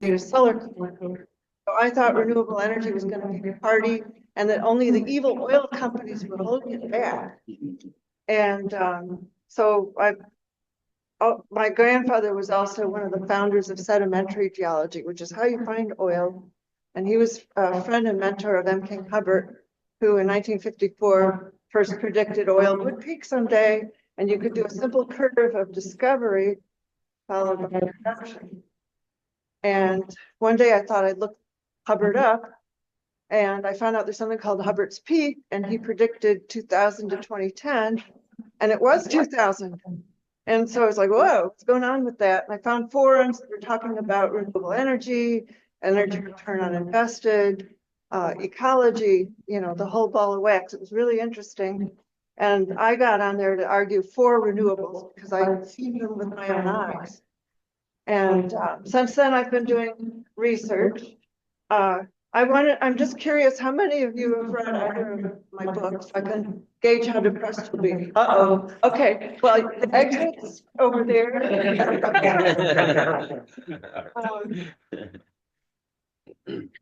made a solar collector. So I thought renewable energy was going to be a party and that only the evil oil companies were holding it back. And my grandfather was also one of the founders of sedimentary geology, which is how you find oil. And he was a friend and mentor of M.K. Hubbert, who in 1954 first predicted oil would peak someday, and you could do a simple curve of discovery followed by production. And one day I thought I'd look Hubbert up, and I found out there's something called Hubbert's Peak, and he predicted 2000 to 2010, and it was 2000. And so I was like, whoa, what's going on with that? And I found forums that were talking about renewable energy, energy return on invested, ecology, the whole ball of wax. It was really interesting. And I got on there to argue for renewables because I'd seen them with my own eyes. And since then, I've been doing research. I'm just curious, how many of you have read either of my books? I can gauge how depressed you'll be. Uh-oh. Okay. Well, the exit's over there.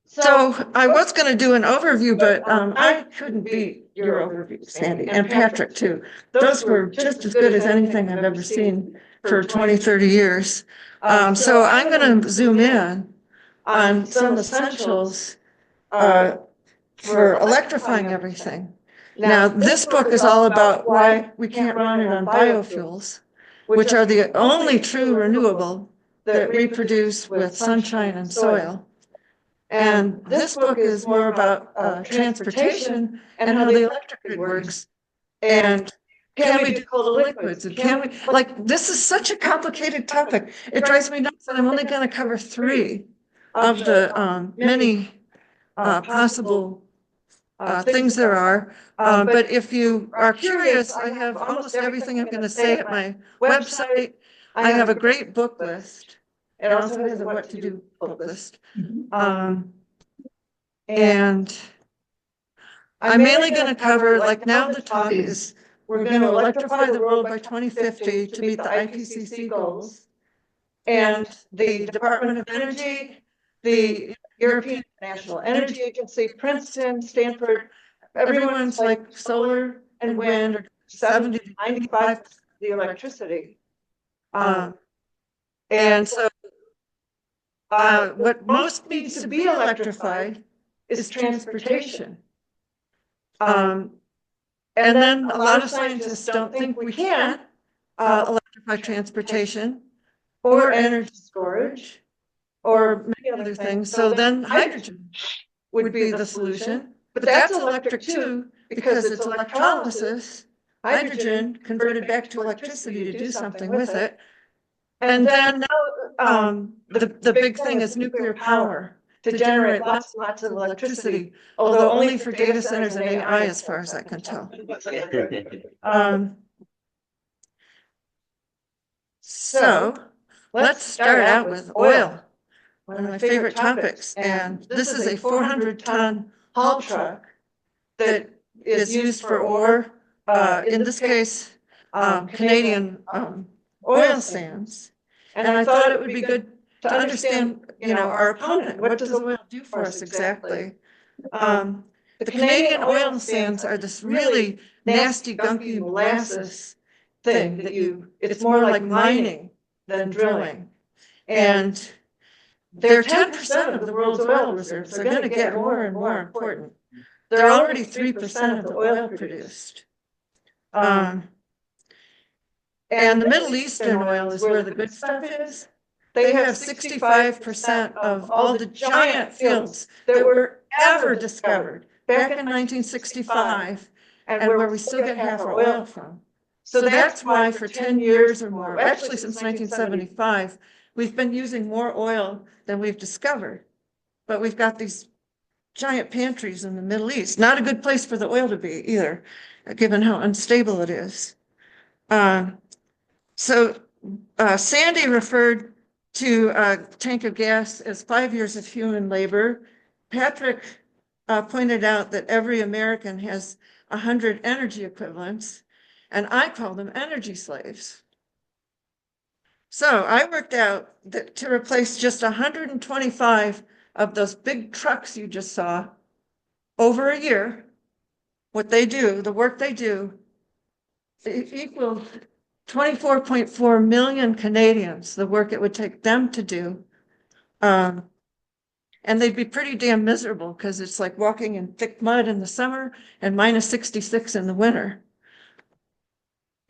So I was going to do an overview, but I couldn't beat your overview, Sandy, and Patrick too. Those were just as good as anything I've ever seen for 20, 30 years. So I'm going to zoom in on some essentials for electrifying everything. Now, this book is all about why we can't run it on biofuels, which are the only true renewable that reproduce with sunshine and soil. And this book is more about transportation and how the electric grid works. And can we do cold liquids? And can we, this is such a complicated topic. It drives me nuts, and I'm only going to cover 3 of the many possible things there are. But if you are curious, I have almost everything I'm going to say at my website. I have a great book list. It also has a what to do book list. And I'm mainly going to cover, now the talk is, we're going to electrify the world by 2050 to meet the IPCC goals. And the Department of Energy, the European National Energy Agency, Princeton, Stanford, everyone's like solar and wind are 70 to 95% of the electricity. And so what most needs to be electrified is transportation. And then a lot of scientists don't think we can electrify transportation or energy storage or many other things. So then hydrogen would be the solution. But that's electric too, because it's electrolysis, hydrogen converted back to electricity to do something with it. And then the big thing is nuclear power to generate lots and lots of electricity, although only for data centers and AI, as far as I can tell. So let's start out with oil, one of my favorite topics. And this is a 400-ton haul truck that is used for ore, in this case, Canadian oil sands. And I thought it would be good to understand, our opponent. What does oil do for us exactly? The Canadian oil sands are this really nasty, gunky molasses thing that it's more like mining than drilling. And they're 10% of the world's oil reserves. They're going to get more and more important. They're already 3% of the oil produced. And the Middle Eastern oil is where the good stuff is. They have 65% of all the giant fields that were ever discovered back in 1965, and where we still get half our oil from. So that's why for 10 years or more, actually since 1975, we've been using more oil than we've discovered. But we've got these giant pantries in the Middle East. Not a good place for the oil to be either, given how unstable it is. So Sandy referred to a tank of gas as 5 years of human labor. Patrick pointed out that every American has 100 energy equivalents, and I call them energy slaves. So I worked out that to replace just 125 of those big trucks you just saw over a year, what they do, the work they do, it equals 24.4 million Canadians, the work it would take them to do. And they'd be pretty damn miserable because it's like walking in thick mud in the summer and minus 66 in the winter.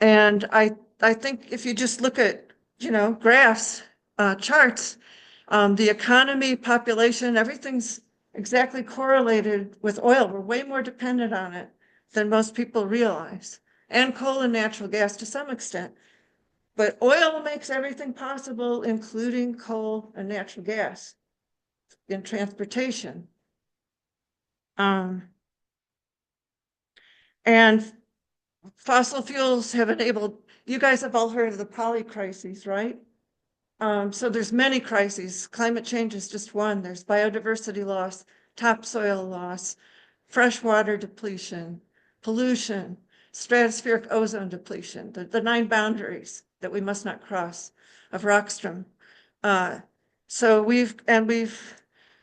And I think if you just look at, graphs, charts, the economy, population, everything's exactly correlated with oil. We're way more dependent on it than most people realize, and coal and natural gas to some extent. But oil makes everything possible, including coal and natural gas in transportation. And fossil fuels have enabled, you guys have all heard of the poly crises, right? So there's many crises. Climate change is just one. There's biodiversity loss, topsoil loss, freshwater depletion, pollution, stratospheric ozone depletion, the 9 boundaries that we must not cross of Rockstrom. So we've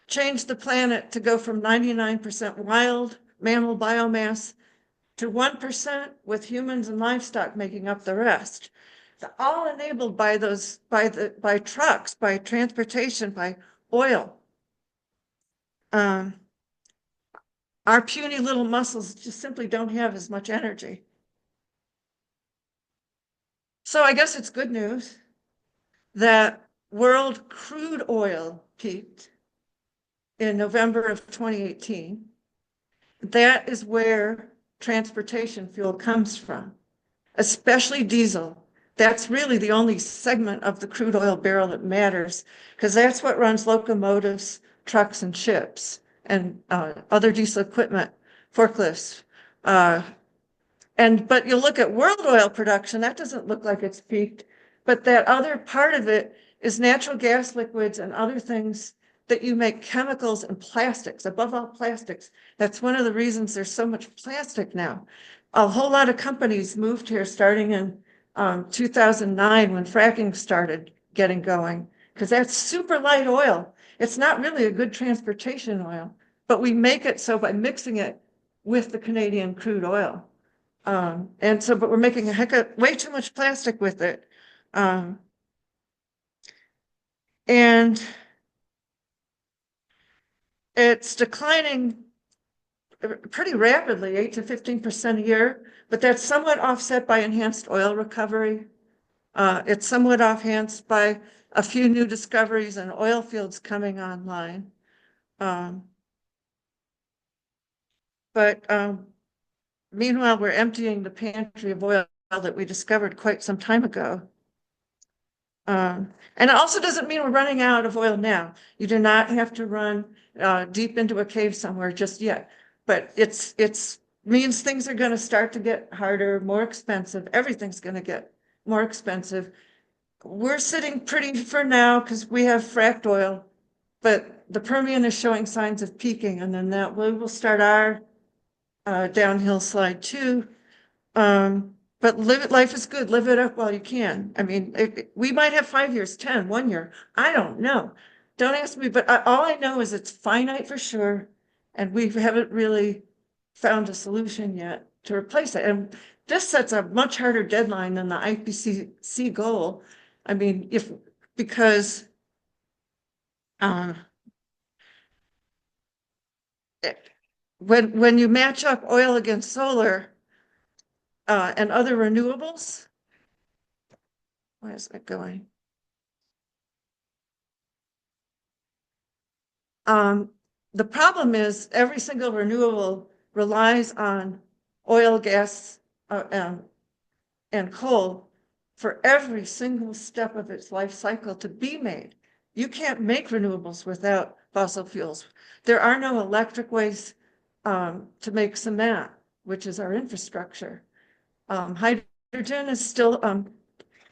changed the planet to go from 99% wild mammal biomass to 1% with humans and livestock making up the rest. All enabled by by trucks, by transportation, by oil. Our puny little muscles just simply don't have as much energy. So I guess it's good news that world crude oil peaked in November of 2018. That is where transportation fuel comes from, especially diesel. That's really the only segment of the crude oil barrel that matters, because that's what runs locomotives, trucks, and ships, and other diesel equipment, forklifts. But you look at world oil production, that doesn't look like it's peaked, but that other part of it is natural gas liquids and other things that you make chemicals and plastics, above all plastics. That's one of the reasons there's so much plastic now. A whole lot of companies moved here starting in 2009 when fracking started getting going, because that's super light oil. It's not really a good transportation oil, but we make it so by mixing it with the Canadian crude oil. But we're making a heck of way too much plastic with it. And it's declining pretty rapidly, 8 to 15% a year, but that's somewhat offset by enhanced oil recovery. It's somewhat enhanced by a few new discoveries and oil fields coming online. Meanwhile, we're emptying the pantry of oil that we discovered quite some time ago. And it also doesn't mean we're running out of oil now. You do not have to run deep into a cave somewhere just yet. But it's means things are going to start to get harder, more expensive. Everything's going to get more expensive. We're sitting pretty for now because we have fracked oil, but the Permian is showing signs of peaking, and then that we will start our downhill slide too. But life is good. Live it up while you can. I mean, we might have 5 years, 10, 1 year. I don't know. Don't ask me, but all I know is it's finite for sure. And we haven't really found a solution yet to replace it. And this sets a much harder deadline than the IPCC goal. I mean, because when you match up oil against solar and other renewables, where is it going? The problem is every single renewable relies on oil, gas, and coal for every single step of its life cycle to be made. You can't make renewables without fossil fuels. There are no electric ways to make cement, which is our infrastructure. Hydrogen is still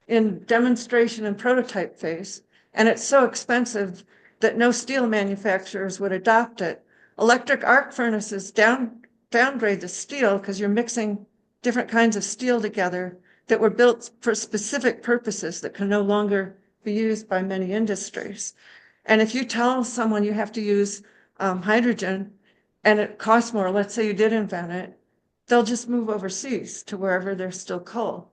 in demonstration and prototype phase, and it's so expensive that no steel manufacturers would adopt it. Electric arc furnaces downgrade the steel because you're mixing different kinds of steel together that were built for specific purposes that can no longer be used by many industries. And if you tell someone you have to use hydrogen and it costs more, let's say you did invent it, they'll just move overseas to wherever there's still coal,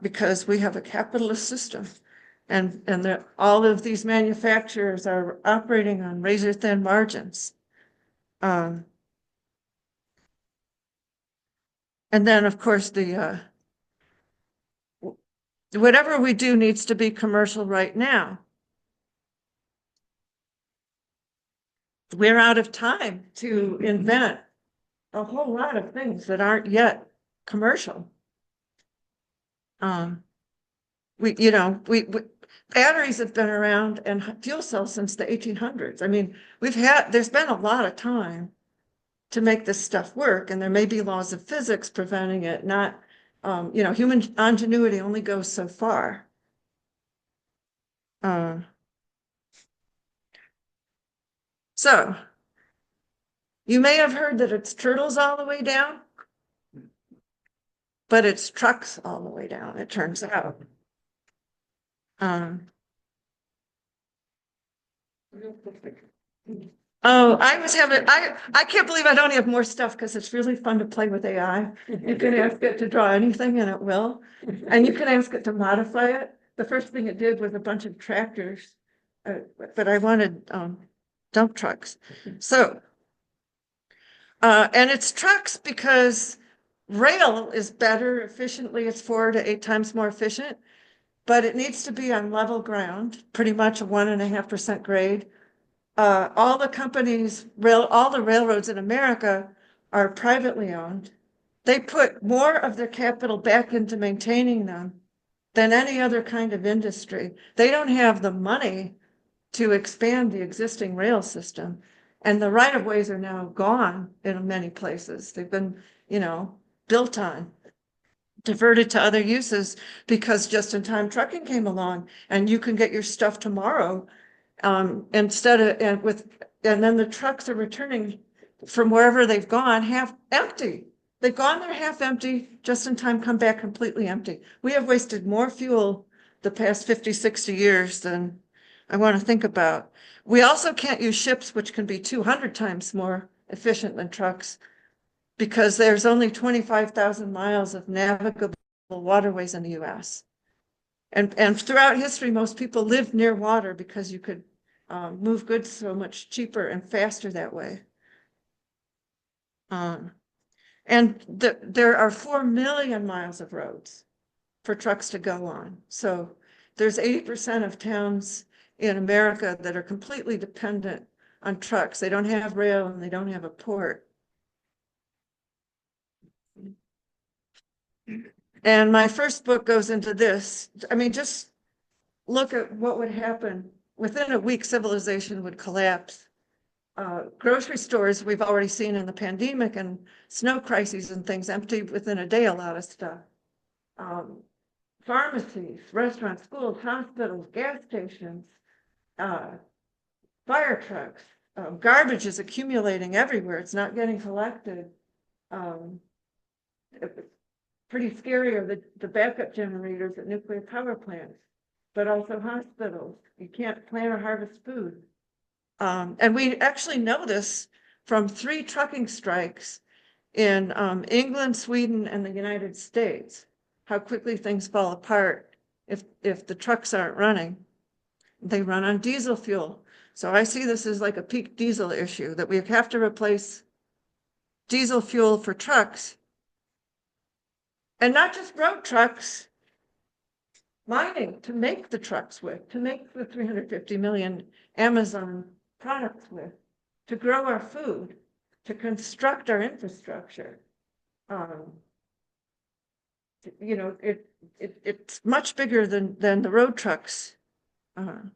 because we have a capitalist system. And all of these manufacturers are operating on razor thin margins. And then, of course, whatever we do needs to be commercial right now. We're out of time to invent a whole lot of things that aren't yet commercial. We batteries have been around and fuel cells since the 1800s. I mean, there's been a lot of time to make this stuff work, and there may be laws of physics preventing it, not, human ingenuity only goes so far. So you may have heard that it's turtles all the way down, but it's trucks all the way down, it turns out. Oh, I can't believe I don't have more stuff, because it's really fun to play with AI. You can ask it to draw anything and it will. And you can ask it to modify it. The first thing it did was a bunch of tractors, but I wanted dump trucks. So, and it's trucks because rail is better efficiently. It's 4 to 8 times more efficient, but it needs to be on level ground, pretty much a 1.5% grade. All the railroads in America are privately owned. They put more of their capital back into maintaining them than any other kind of industry. They don't have the money to expand the existing rail system. And the right of ways are now gone in many places. They've been, built on, diverted to other uses, because just-in-time trucking came along and you can get your stuff tomorrow. And then the trucks are returning from wherever they've gone half empty. They've gone there half empty, just in time, come back completely empty. We have wasted more fuel the past 50, 60 years than I want to think about. We also can't use ships, which can be 200 times more efficient than trucks, because there's only 25,000 miles of navigable waterways in the US. And throughout history, most people lived near water because you could move goods so much cheaper and faster that way. And there are 4 million miles of roads for trucks to go on. So there's 80% of towns in America that are completely dependent on trucks. They don't have rail and they don't have a port. And my first book goes into this. I mean, just look at what would happen. Within a week, civilization would collapse. Grocery stores, we've already seen in the pandemic and snow crises and things, empty within a day, a lot of stuff. Pharmacies, restaurants, schools, hospitals, gas stations, fire trucks, garbage is accumulating everywhere. It's not getting collected. Pretty scary are the backup generators at nuclear power plants, but also hospitals. You can't plant or harvest food. And we actually know this from 3 trucking strikes in England, Sweden, and the United States, how quickly things fall apart if the trucks aren't running. They run on diesel fuel. So I see this as like a peak diesel issue, that we have to replace diesel fuel for trucks. And not just road trucks, mining to make the trucks with, to make the 350 million Amazon products with, to grow our food, to construct our infrastructure. It's much bigger than the road trucks. And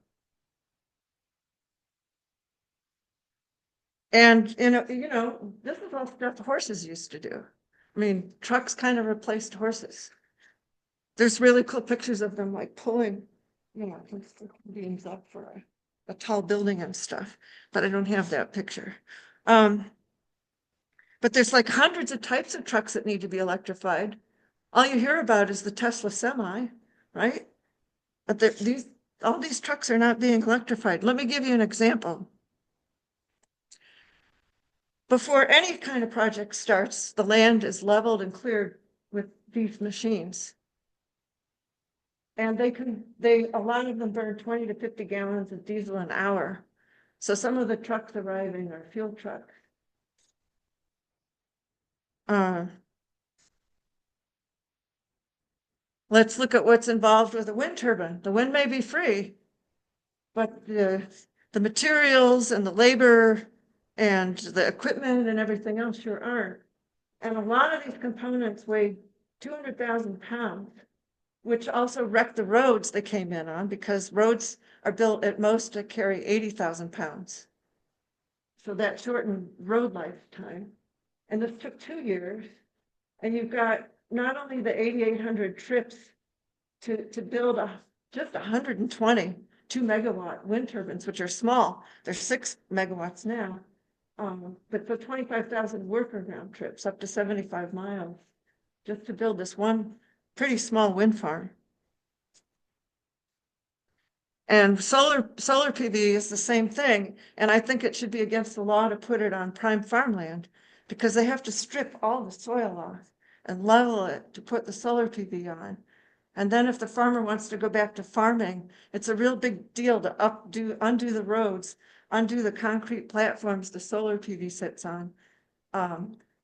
this is all stuff horses used to do. I mean, trucks kind of replaced horses. There's really cool pictures of them like pulling, beams up for a tall building and stuff, but I don't have that picture. But there's like hundreds of types of trucks that need to be electrified. all you hear about is the Tesla semi, right? But all these trucks are not being electrified. Let me give you an example. Before any kind of project starts, the land is leveled and cleared with these machines. And a lot of them burn 20 to 50 gallons of diesel an hour. So some of the trucks arriving are fuel trucks. Let's look at what's involved with a wind turbine. The wind may be free, but the materials and the labor and the equipment and everything else sure aren't. And a lot of these components weigh 200,000 pounds, which also wreck the roads they came in on, because roads are built at most to carry 80,000 pounds. So that shortened road lifetime. And this took 2 years. And you've got not only the 8,800 trips to build just 120 2-megawatt wind turbines, which are small. They're 6 megawatts now. But for 25,000 worker round trips up to 75 miles, just to build this one pretty small wind farm. And solar PV is the same thing. And I think it should be against the law to put it on prime farmland, because they have to strip all the soil off and level it to put the solar PV on. And then if the farmer wants to go back to farming, it's a real big deal to undo the roads, undo the concrete platforms the solar PV sits on.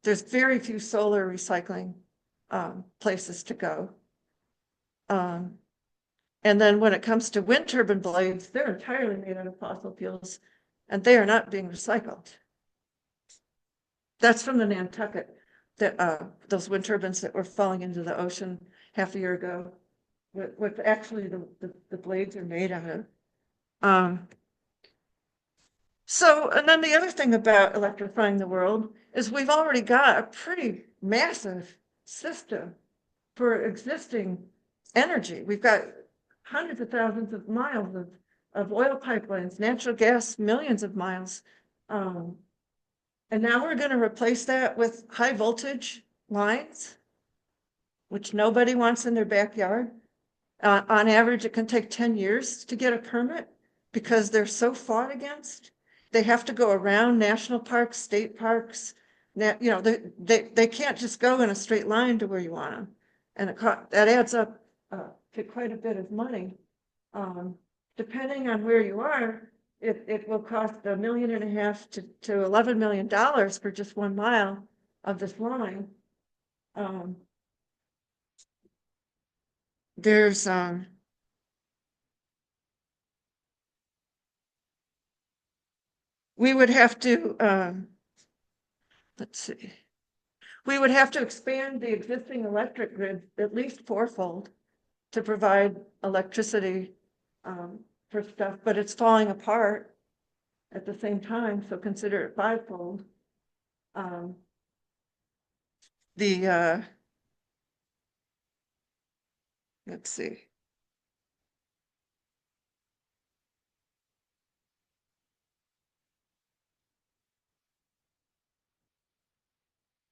There's very few solar recycling places to go. And then when it comes to wind turbine blades, they're entirely made out of fossil fuels, and they are not being recycled. That's from the Nantucket, those wind turbines that were falling into the ocean half a year ago. What actually the blades are made out of. And then the other thing about electrifying the world is we've already got a pretty massive system for existing energy. We've got hundreds of thousands of miles of oil pipelines, natural gas, millions of miles. And now we're going to replace that with high voltage lines, which nobody wants in their backyard. On average, it can take 10 years to get a permit because they're so fought against. They have to go around national parks, state parks. They can't just go in a straight line to where you want them. And that adds up to quite a bit of money. Depending on where you are, it will cost $1.5 million to $11 million for just 1 mile of this line. There's we would have to let's see. We would have to expand the existing electric grid at least 4-fold to provide electricity for stuff, but it's falling apart at the same time, so consider it 5-fold. Let's see.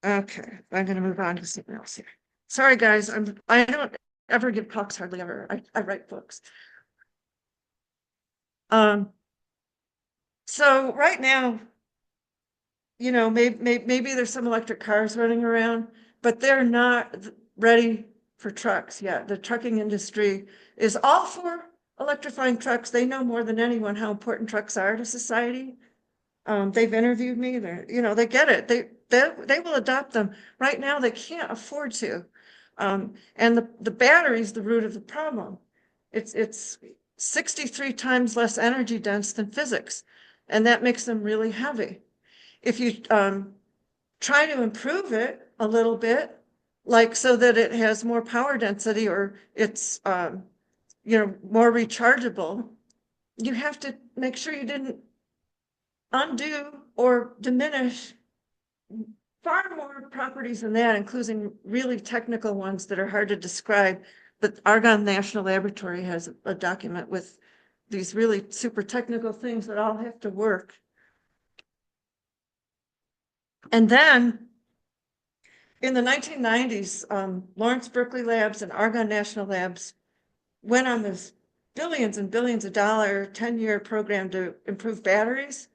Okay, I'm going to move on to something else here. Sorry, guys, I don't ever give talks, hardly ever. I write books. So right now, maybe there's some electric cars running around, but they're not ready for trucks yet. The trucking industry is all for electrifying trucks. They know more than anyone how important trucks are to society. They've interviewed me. They get it. They will adopt them. Right now, they can't afford to. And the battery is the root of the problem. It's 63 times less energy dense than physics, and that makes them really heavy. If you try to improve it a little bit, like so that it has more power density or it's more rechargeable, you have to make sure you didn't undo or diminish far more properties than that, including really technical ones that are hard to describe. But Argonne National Laboratory has a document with these really super technical things that all have to work. And then in the 1990s, Lawrence Berkeley Labs and Argonne National Labs went on this billions and billions of dollar 10-year program to improve batteries.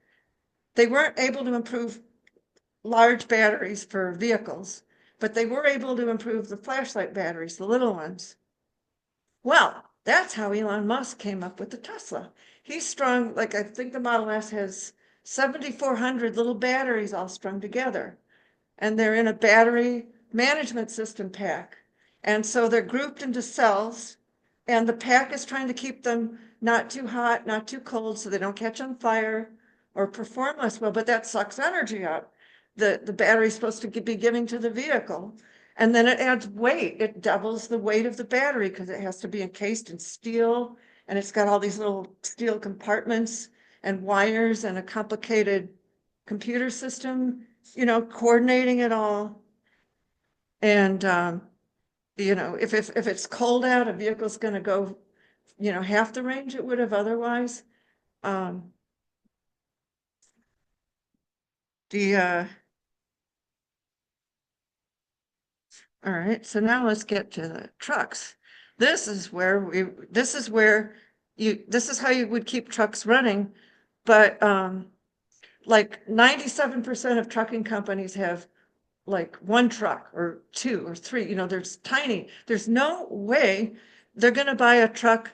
They weren't able to improve large batteries for vehicles, but they were able to improve the flashlight batteries, the little ones. Well, that's how Elon Musk came up with the Tesla. He's strung, like I think the Model S has 7,400 little batteries all strung together, and they're in a battery management system pack. And so they're grouped into cells, and the pack is trying to keep them not too hot, not too cold, so they don't catch on fire or perform less well, but that sucks energy up. The battery is supposed to be giving to the vehicle. And then it adds weight. It doubles the weight of the battery because it has to be encased in steel, and it's got all these little steel compartments and wires and a complicated computer system, coordinating it all. And, if it's cold out, a vehicle's going to go, half the range it would have otherwise. All right, so now let's get to the trucks. This is how you would keep trucks running, but like 97% of trucking companies have like one truck or two or three, there's no way they're going to buy a truck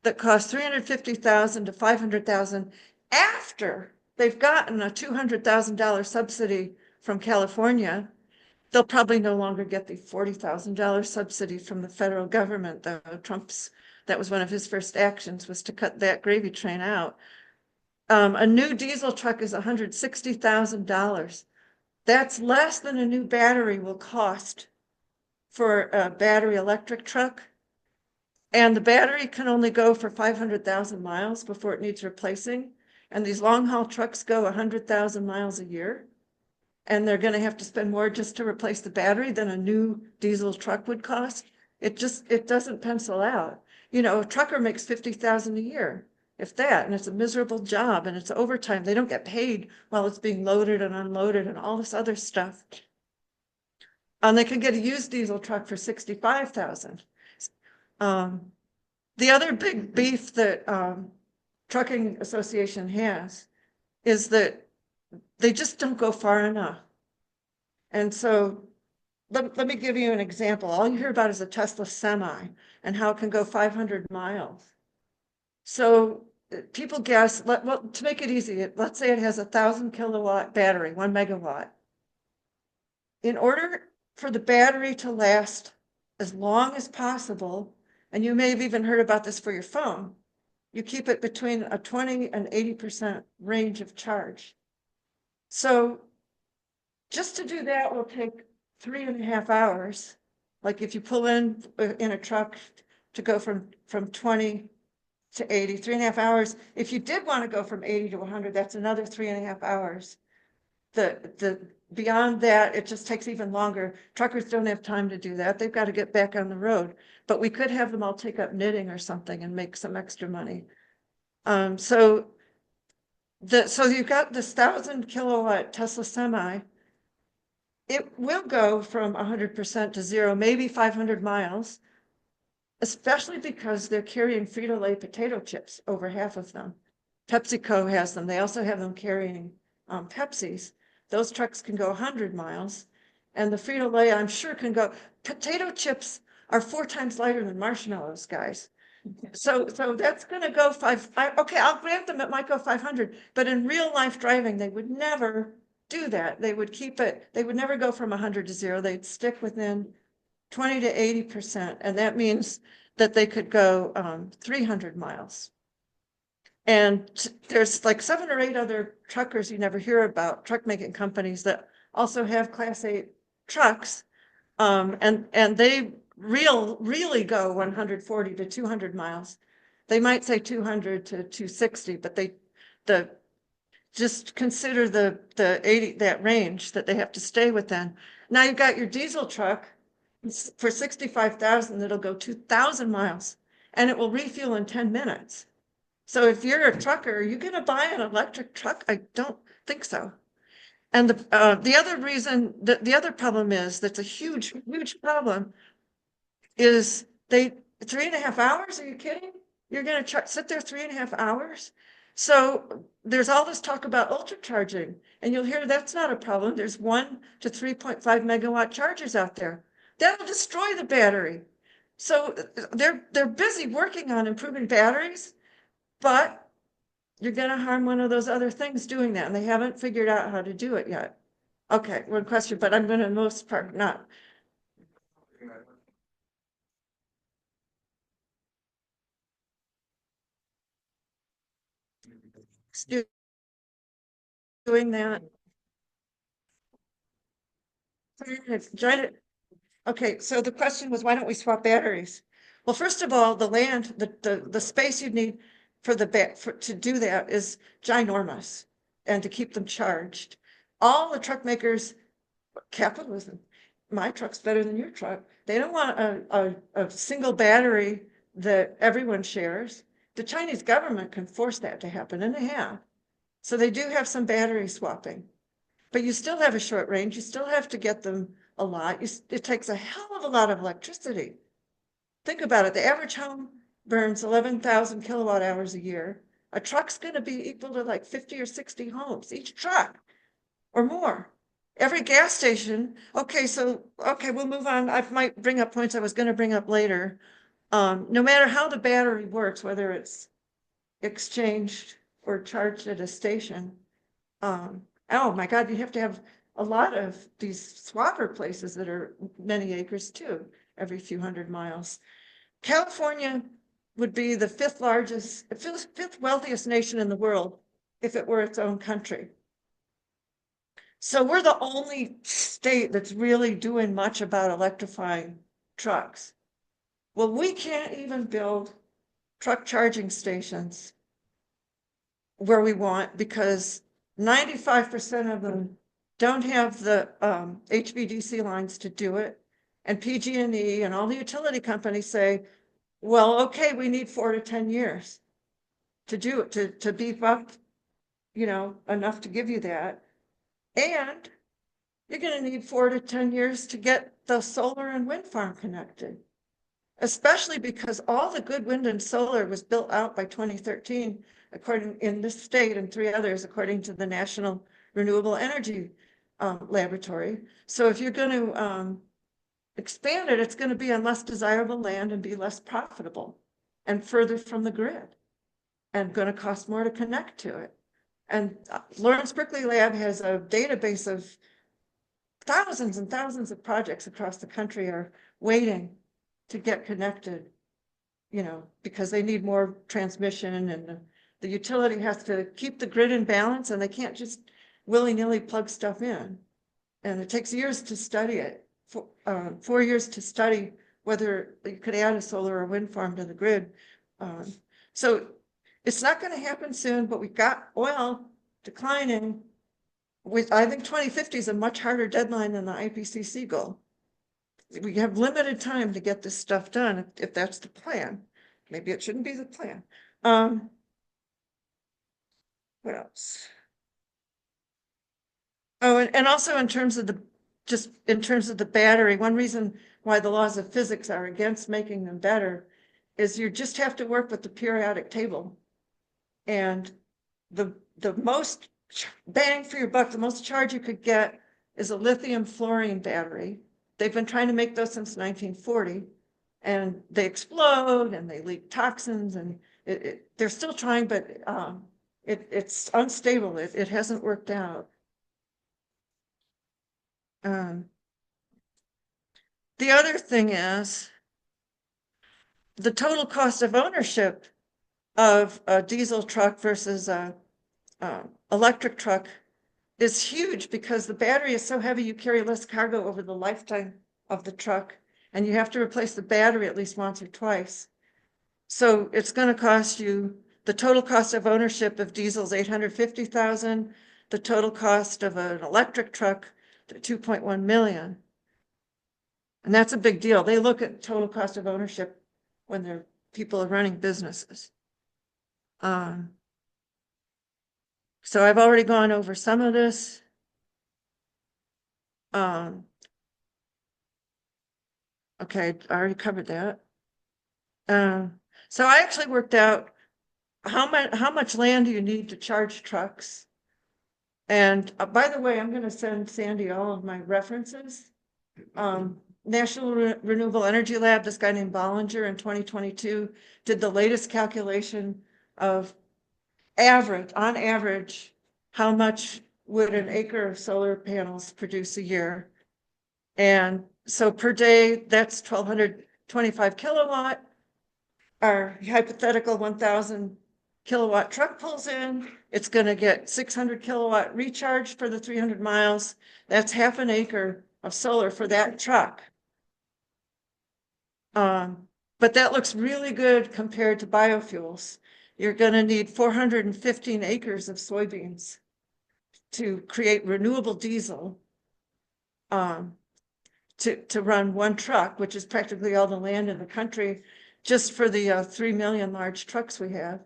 that costs $350,000 to $500,000 after they've gotten a $200,000 subsidy from California. They'll probably no longer get the $40,000 subsidy from the federal government, though. That was one of his first actions, was to cut that gravy train out. A new diesel truck is $160,000. That's less than a new battery will cost for a battery electric truck. And the battery can only go for 500,000 miles before it needs replacing. And these long haul trucks go 100,000 miles a year. And they're going to have to spend more just to replace the battery than a new diesel truck would cost. It doesn't pencil out. A trucker makes 50,000 a year, if that, and it's a miserable job, and it's overtime. They don't get paid while it's being loaded and unloaded and all this other stuff. They can get a used diesel truck for 65,000. The other big beef that Trucking Association has is that they just don't go far enough. And so let me give you an example. All you hear about is a Tesla semi and how it can go 500 miles. So people guess, to make it easy, let's say it has 1,000 kilowatt battery, 1 megawatt. In order for the battery to last as long as possible, and you may have even heard about this for your phone, you keep it between a 20 and 80% range of charge. So just to do that will take 3.5 hours. Like if you pull in a truck to go from 20 to 80, 3.5 hours. If you did want to go from 80 to 100, that's another 3.5 hours. Beyond that, it just takes even longer. Truckers don't have time to do that. They've got to get back on the road. But we could have them all take up knitting or something and make some extra money. So you've got this 1,000 kilowatt Tesla semi. It will go from 100% to zero, maybe 500 miles, especially because they're carrying Frito-Lay potato chips, over half of them. PepsiCo has them. They also have them carrying Pepsis. Those trucks can go 100 miles. And the Frito-Lay, I'm sure, can go. Potato chips are 4 times lighter than marshmallows, guys. So that's going to go okay, I'll grant them it might go 500, but in real life driving, they would never do that. They would keep it, they would never go from 100 to 0. They'd stick within 20 to 80%. And that means that they could go 300 miles. And there's like 7 or 8 other truckers you never hear about, truck making companies that also have Class 8 trucks. And they really go 140 to 200 miles. They might say 200 to 260, but just consider the 80, that range that they have to stay within. Now you've got your diesel truck for 65,000 that'll go 2,000 miles, and it will refuel in 10 minutes. So if you're a trucker, are you going to buy an electric truck? I don't think so. And the other reason that the other problem is that's a huge, huge problem is 3.5 hours. Are you kidding? You're going to sit there 3.5 hours. So there's all this talk about ultra charging, and you'll hear that's not a problem. There's 1 to 3.5 megawatt chargers out there. That'll destroy the battery. So they're busy working on improving batteries, but you're going to harm one of those other things doing that, and they haven't figured out how to do it yet. Okay, one question, but I'm going to most part not. Doing that. Trying to, okay, so the question was, why don't we swap batteries? Well, first of all, the land, the space you'd need for to do that is ginormous, and to keep them charged. All the truck makers, capitalism, my truck's better than your truck. They don't want a single battery that everyone shares. The Chinese government can force that to happen, and they have. So they do have some battery swapping. But you still have a short range. You still have to get them a lot. It takes a hell of a lot of electricity. Think about it. The average home burns 11,000 kilowatt hours a year. A truck's going to be equal to like 50 or 60 homes, each truck or more. Every gas station. Okay, we'll move on. I might bring up points I was going to bring up later. No matter how the battery works, whether it's exchanged or charged at a station, oh my God, you have to have a lot of these swapper places that are many acres too, every few hundred miles. California would be the fifth wealthiest nation in the world if it were its own country. So we're the only state that's really doing much about electrifying trucks. Well, we can't even build truck charging stations where we want, because 95% of them don't have the HVDC lines to do it. And PG&E and all the utility companies say, well, okay, we need 4 to 10 years to do it, to beef up, enough to give you that. And you're going to need 4 to 10 years to get the solar and wind farm connected, especially because all the good wind and solar was built out by 2013, according in this state and 3 others, according to the National Renewable Energy Laboratory. So if you're going to expand it, it's going to be on less desirable land and be less profitable and further from the grid and going to cost more to connect to it. And Lawrence Berkeley Lab has a database of thousands and thousands of projects across the country are waiting to get connected, because they need more transmission, and the utility has to keep the grid in balance, and they can't just willy-nilly plug stuff in. And it takes years to study it, 4 years to study whether you could add a solar or wind farm to the grid. So it's not going to happen soon, but we've got oil declining. I think 2050 is a much harder deadline than the IPCC goal. We have limited time to get this stuff done, if that's the plan. Maybe it shouldn't be the plan. What else? Oh, and also in terms of the battery, one reason why the laws of physics are against making them better is you just have to work with the periodic table. And the most bang for your buck, the most charge you could get is a lithium fluorine battery. They've been trying to make those since 1940, and they explode and they leak toxins, and they're still trying, but it's unstable. It hasn't worked out. The other thing is the total cost of ownership of a diesel truck versus a electric truck is huge, because the battery is so heavy you carry less cargo over the lifetime of the truck, and you have to replace the battery at least once or twice. So it's going to cost you, the total cost of ownership of diesel is $850,000, the total cost of an electric truck to 2.1 million. And that's a big deal. They look at total cost of ownership when people are running businesses. So I've already gone over some of this. Okay, I already covered that. So I actually worked out how much land do you need to charge trucks? And by the way, I'm going to send Sandy all of my references. National Renewable Energy Lab, this guy named Bollinger in 2022 did the latest calculation of on average, how much would an acre of solar panels produce a year? And so per day, that's 1,225 kilowatt. Our hypothetical 1,000 kilowatt truck pulls in, it's going to get 600 kilowatt recharge for the 300 miles. That's half an acre of solar for that truck. But that looks really good compared to biofuels. You're going to need 415 acres of soybeans to create renewable diesel to run one truck, which is practically all the land in the country, just for the 3 million large trucks we have.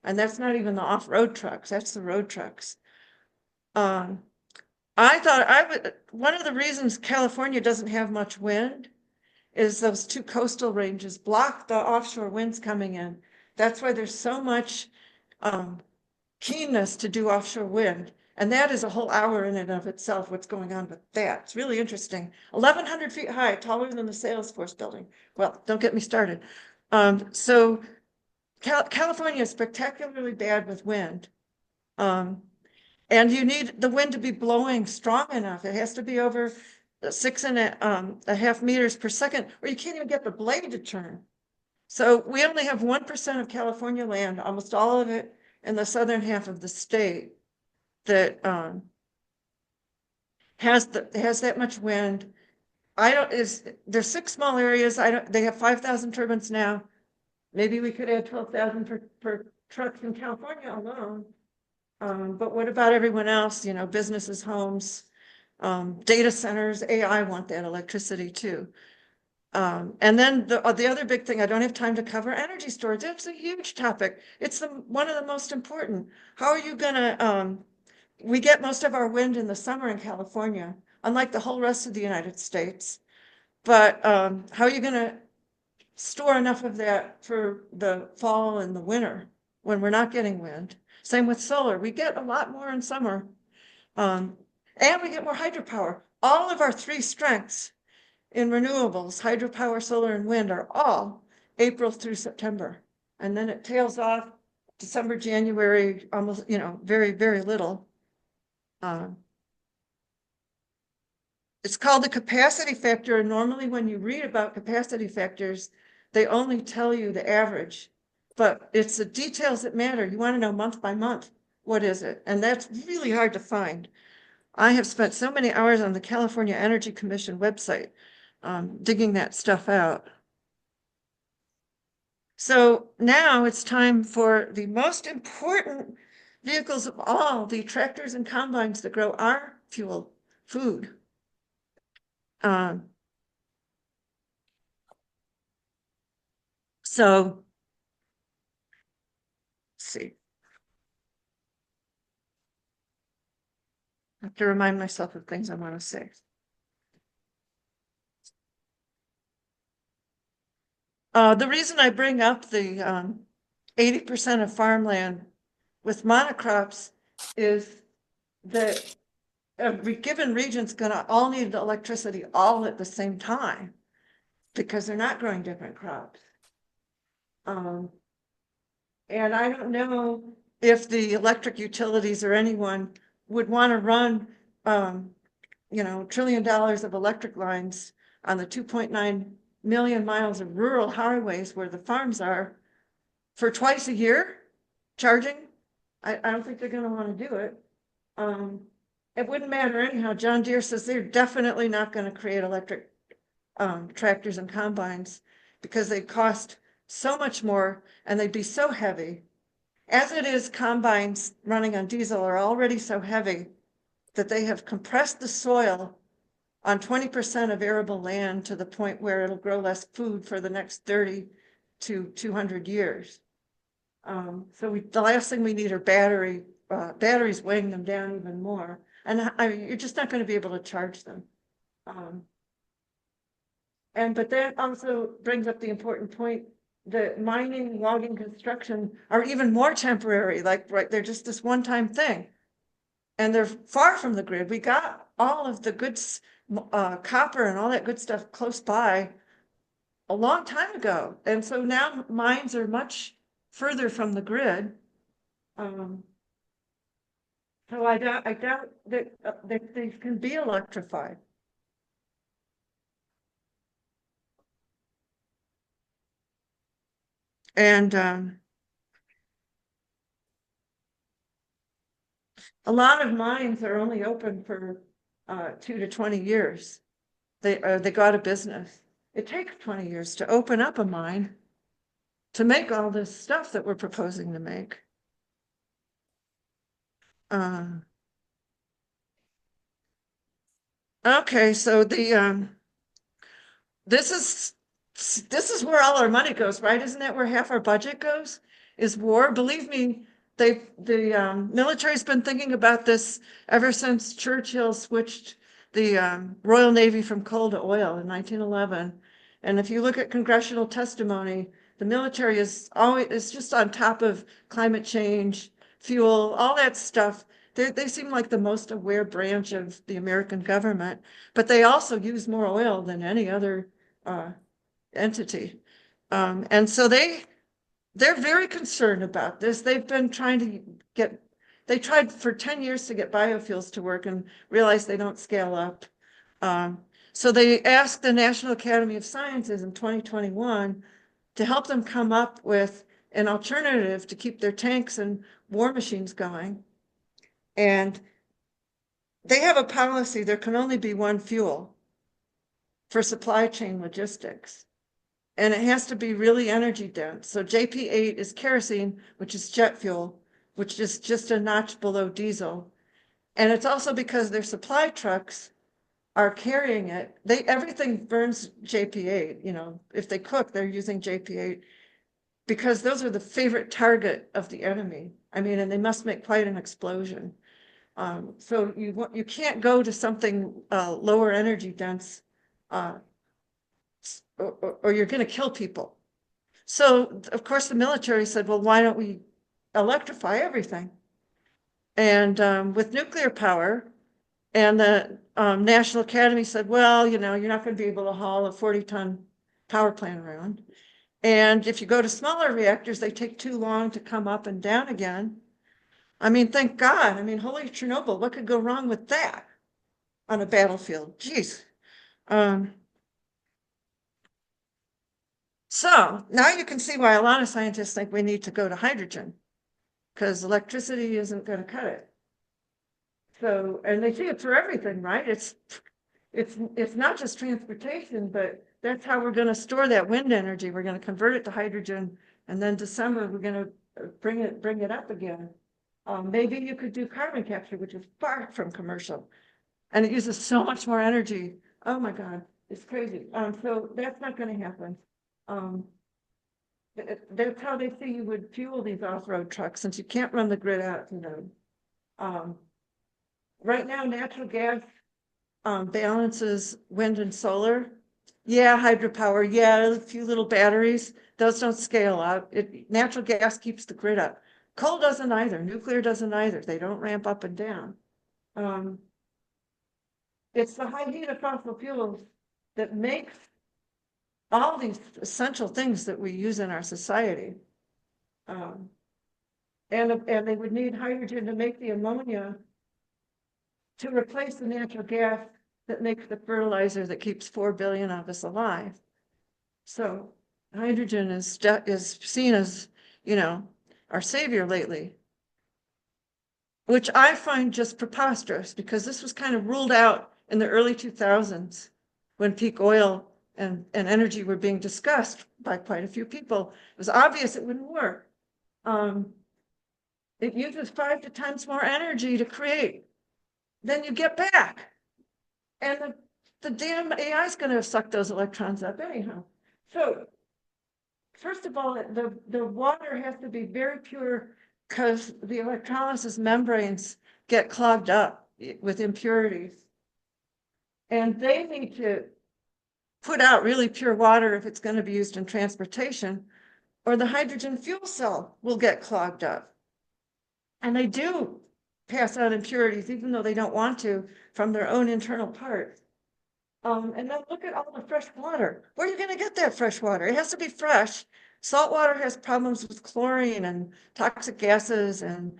And that's not even the off-road trucks, that's the road trucks. I thought one of the reasons California doesn't have much wind is those two coastal ranges block the offshore winds coming in. That's why there's so much keenness to do offshore wind. And that is a whole hour in and of itself, what's going on with that. It's really interesting. 1,100 feet high, taller than the Salesforce building. Well, don't get me started. So California is spectacularly bad with wind. And you need the wind to be blowing strong enough. It has to be over 6.5 meters per second, or you can't even get the blade to turn. So we only have 1% of California land, almost all of it in the southern half of the state, that has that much wind. There's 6 small areas. They have 5,000 turbines now. Maybe we could add 12,000 per truck in California alone. But what about everyone else? You know, businesses, homes, data centers, AI want that electricity too. And then the other big thing, I don't have time to cover, energy storage. It's a huge topic. It's one of the most important. How are you gonna, we get most of our wind in the summer in California, unlike the whole rest of the United States. But how are you gonna store enough of that for the fall and the winter when we're not getting wind? Same with solar. We get a lot more in summer. And we get more hydropower. All of our 3 strengths in renewables, hydropower, solar, and wind, are all April through September. And then it tails off December, January, almost, you know, very, very little. It's called the capacity factor. And normally when you read about capacity factors, they only tell you the average, but it's the details that matter. You want to know month by month, what is it? And that's really hard to find. I have spent so many hours on the California Energy Commission website digging that stuff out. So now it's time for the most important vehicles of all, the tractors and combines that grow our food. So, let's see. I have to remind myself of things I want to say. The reason I bring up the 80% of farmland with monocrops is that every given region's gonna all need electricity all at the same time because they're not growing different crops. And I don't know if the electric utilities or anyone would want to run, you know, $1 trillion of electric lines on the 2.9 million miles of rural highways where the farms are for twice a year charging. I don't think they're going to want to do it. It wouldn't matter anyhow. John Deere says they're definitely not going to create electric tractors and combines because they cost so much more and they'd be so heavy. As it is, combines running on diesel are already so heavy that they have compressed the soil on 20% of arable land to the point where it'll grow less food for the next 30 to 200 years. So the last thing we need are batteries weighing them down even more. And I mean, you're just not going to be able to charge them. But that also brings up the important point that mining, logging, construction are even more temporary, like, right, they're just this one-time thing. And they're far from the grid. We got all of the good copper and all that good stuff close by a long time ago. And so now mines are much further from the grid. So I doubt that they can be electrified. And a lot of mines are only open for 2 to 20 years. They go out of business. It takes 20 years to open up a mine to make all this stuff that we're proposing to make. Okay, so this is where all our money goes, right? Isn't that where half our budget goes? Is war? Believe me, the military's been thinking about this ever since Churchill switched the Royal Navy from coal to oil in 1911. And if you look at congressional testimony, the military is just on top of climate change, fuel, all that stuff. They seem like the most aware branch of the American government, but they also use more oil than any other entity. And so they're very concerned about this. They've been trying to they tried for 10 years to get biofuels to work and realized they don't scale up. So they asked the National Academy of Sciences in 2021 to help them come up with an alternative to keep their tanks and war machines going. And they have a policy, there can only be one fuel for supply chain logistics. And it has to be really energy dense. So JP8 is kerosene, which is jet fuel, which is just a notch below diesel. And it's also because their supply trucks are carrying it. Everything burns JP8, if they cook, they're using JP8 because those are the favorite target of the enemy. I mean, and they must make quite an explosion. So you can't go to something lower energy dense or you're going to kill people. So of course the military said, well, why don't we electrify everything? And with nuclear power, and the National Academy said, well, you're not going to be able to haul a 40-ton power plant around. And if you go to smaller reactors, they take too long to come up and down again. I mean, thank God. I mean, holy Chernobyl, what could go wrong with that on a battlefield? Geez. So now you can see why a lot of scientists think we need to go to hydrogen, because electricity isn't going to cut it. So, and they see it for everything, right? It's not just transportation, but that's how we're going to store that wind energy. We're going to convert it to hydrogen, and then December we're going to bring it up again. Maybe you could do carbon capture, which is far from commercial, and it uses so much more energy. Oh my God, it's crazy. So that's not going to happen. That's how they say you would fuel these off-road trucks, since you can't run the grid out to them. Right now, natural gas balances wind and solar. Yeah, hydropower. Yeah, a few little batteries. Those don't scale out. Natural gas keeps the grid up. Coal doesn't either. Nuclear doesn't either. They don't ramp up and down. It's the high heat of fossil fuels that makes all these essential things that we use in our society. And they would need hydrogen to make the ammonia to replace the natural gas that makes the fertilizer that keeps 4 billion of us alive. So hydrogen is seen as, our savior lately, which I find just preposterous, because this was kind of ruled out in the early 2000s when peak oil and energy were being discussed by quite a few people. It was obvious it wouldn't work. It uses 5 times more energy to create than you get back. And the damn AI is going to suck those electrons up anyhow. So first of all, the water has to be very pure, because the electrolysis membranes get clogged up with impurities. And they need to put out really pure water if it's going to be used in transportation, or the hydrogen fuel cell will get clogged up. And they do pass out impurities, even though they don't want to, from their own internal parts. And then look at all the fresh water. Where are you going to get that fresh water? It has to be fresh. Salt water has problems with chlorine and toxic gases and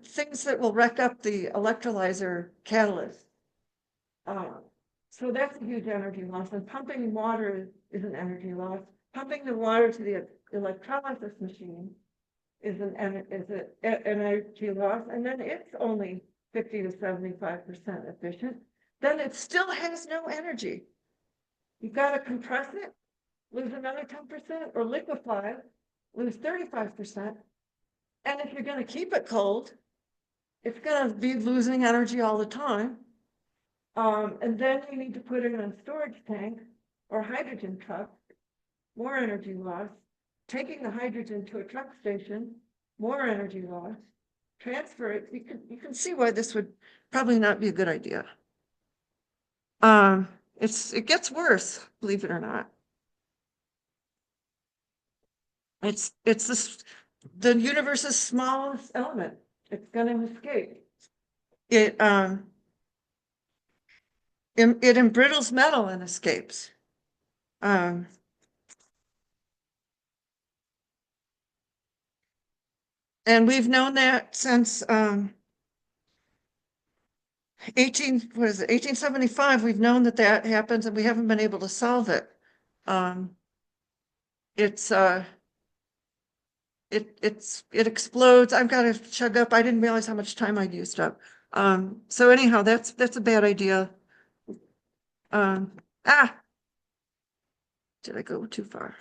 things that will wreck up the electrolyzer catalyst. So that's a huge energy loss. And pumping water is an energy loss. Pumping the water to the electrolysis machine is an energy loss, and then it's only 50 to 75% efficient. Then it still has no energy. You've got to compress it, lose another 10%, or liquefy, lose 35%. And if you're going to keep it cold, it's going to be losing energy all the time. And then you need to put it in a storage tank or hydrogen truck, more energy loss. Taking the hydrogen to a truck station, more energy loss. Transfer it. You can see why this would probably not be a good idea. It gets worse, believe it or not. It's the universe's smallest element. It's going to escape. It embrittles metal and escapes. And we've known that since 1875. We've known that happens, and we haven't been able to solve it. It explodes. I've got to chug up. I didn't realize how much time I'd used up. So anyhow, that's a bad idea. Did I go too far?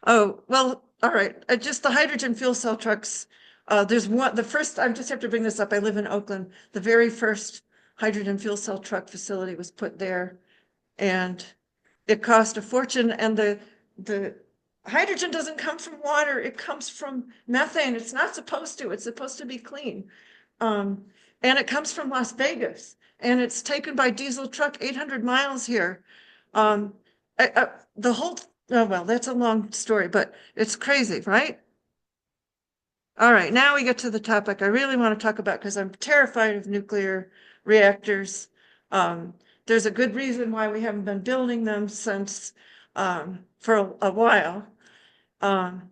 Oh, well, all right. Just the hydrogen fuel cell trucks. There's one, the first, I just have to bring this up. I live in Oakland. The very first hydrogen fuel cell truck facility was put there, and it cost a fortune. And the hydrogen doesn't come from water. It comes from methane. It's not supposed to. It's supposed to be clean. And it comes from Las Vegas, and it's taken by diesel truck 800 miles here. The whole, oh, well, that's a long story, but it's crazy, right? All right, now we get to the topic I really want to talk about, because I'm terrified of nuclear reactors. There's a good reason why we haven't been building them since for a while. The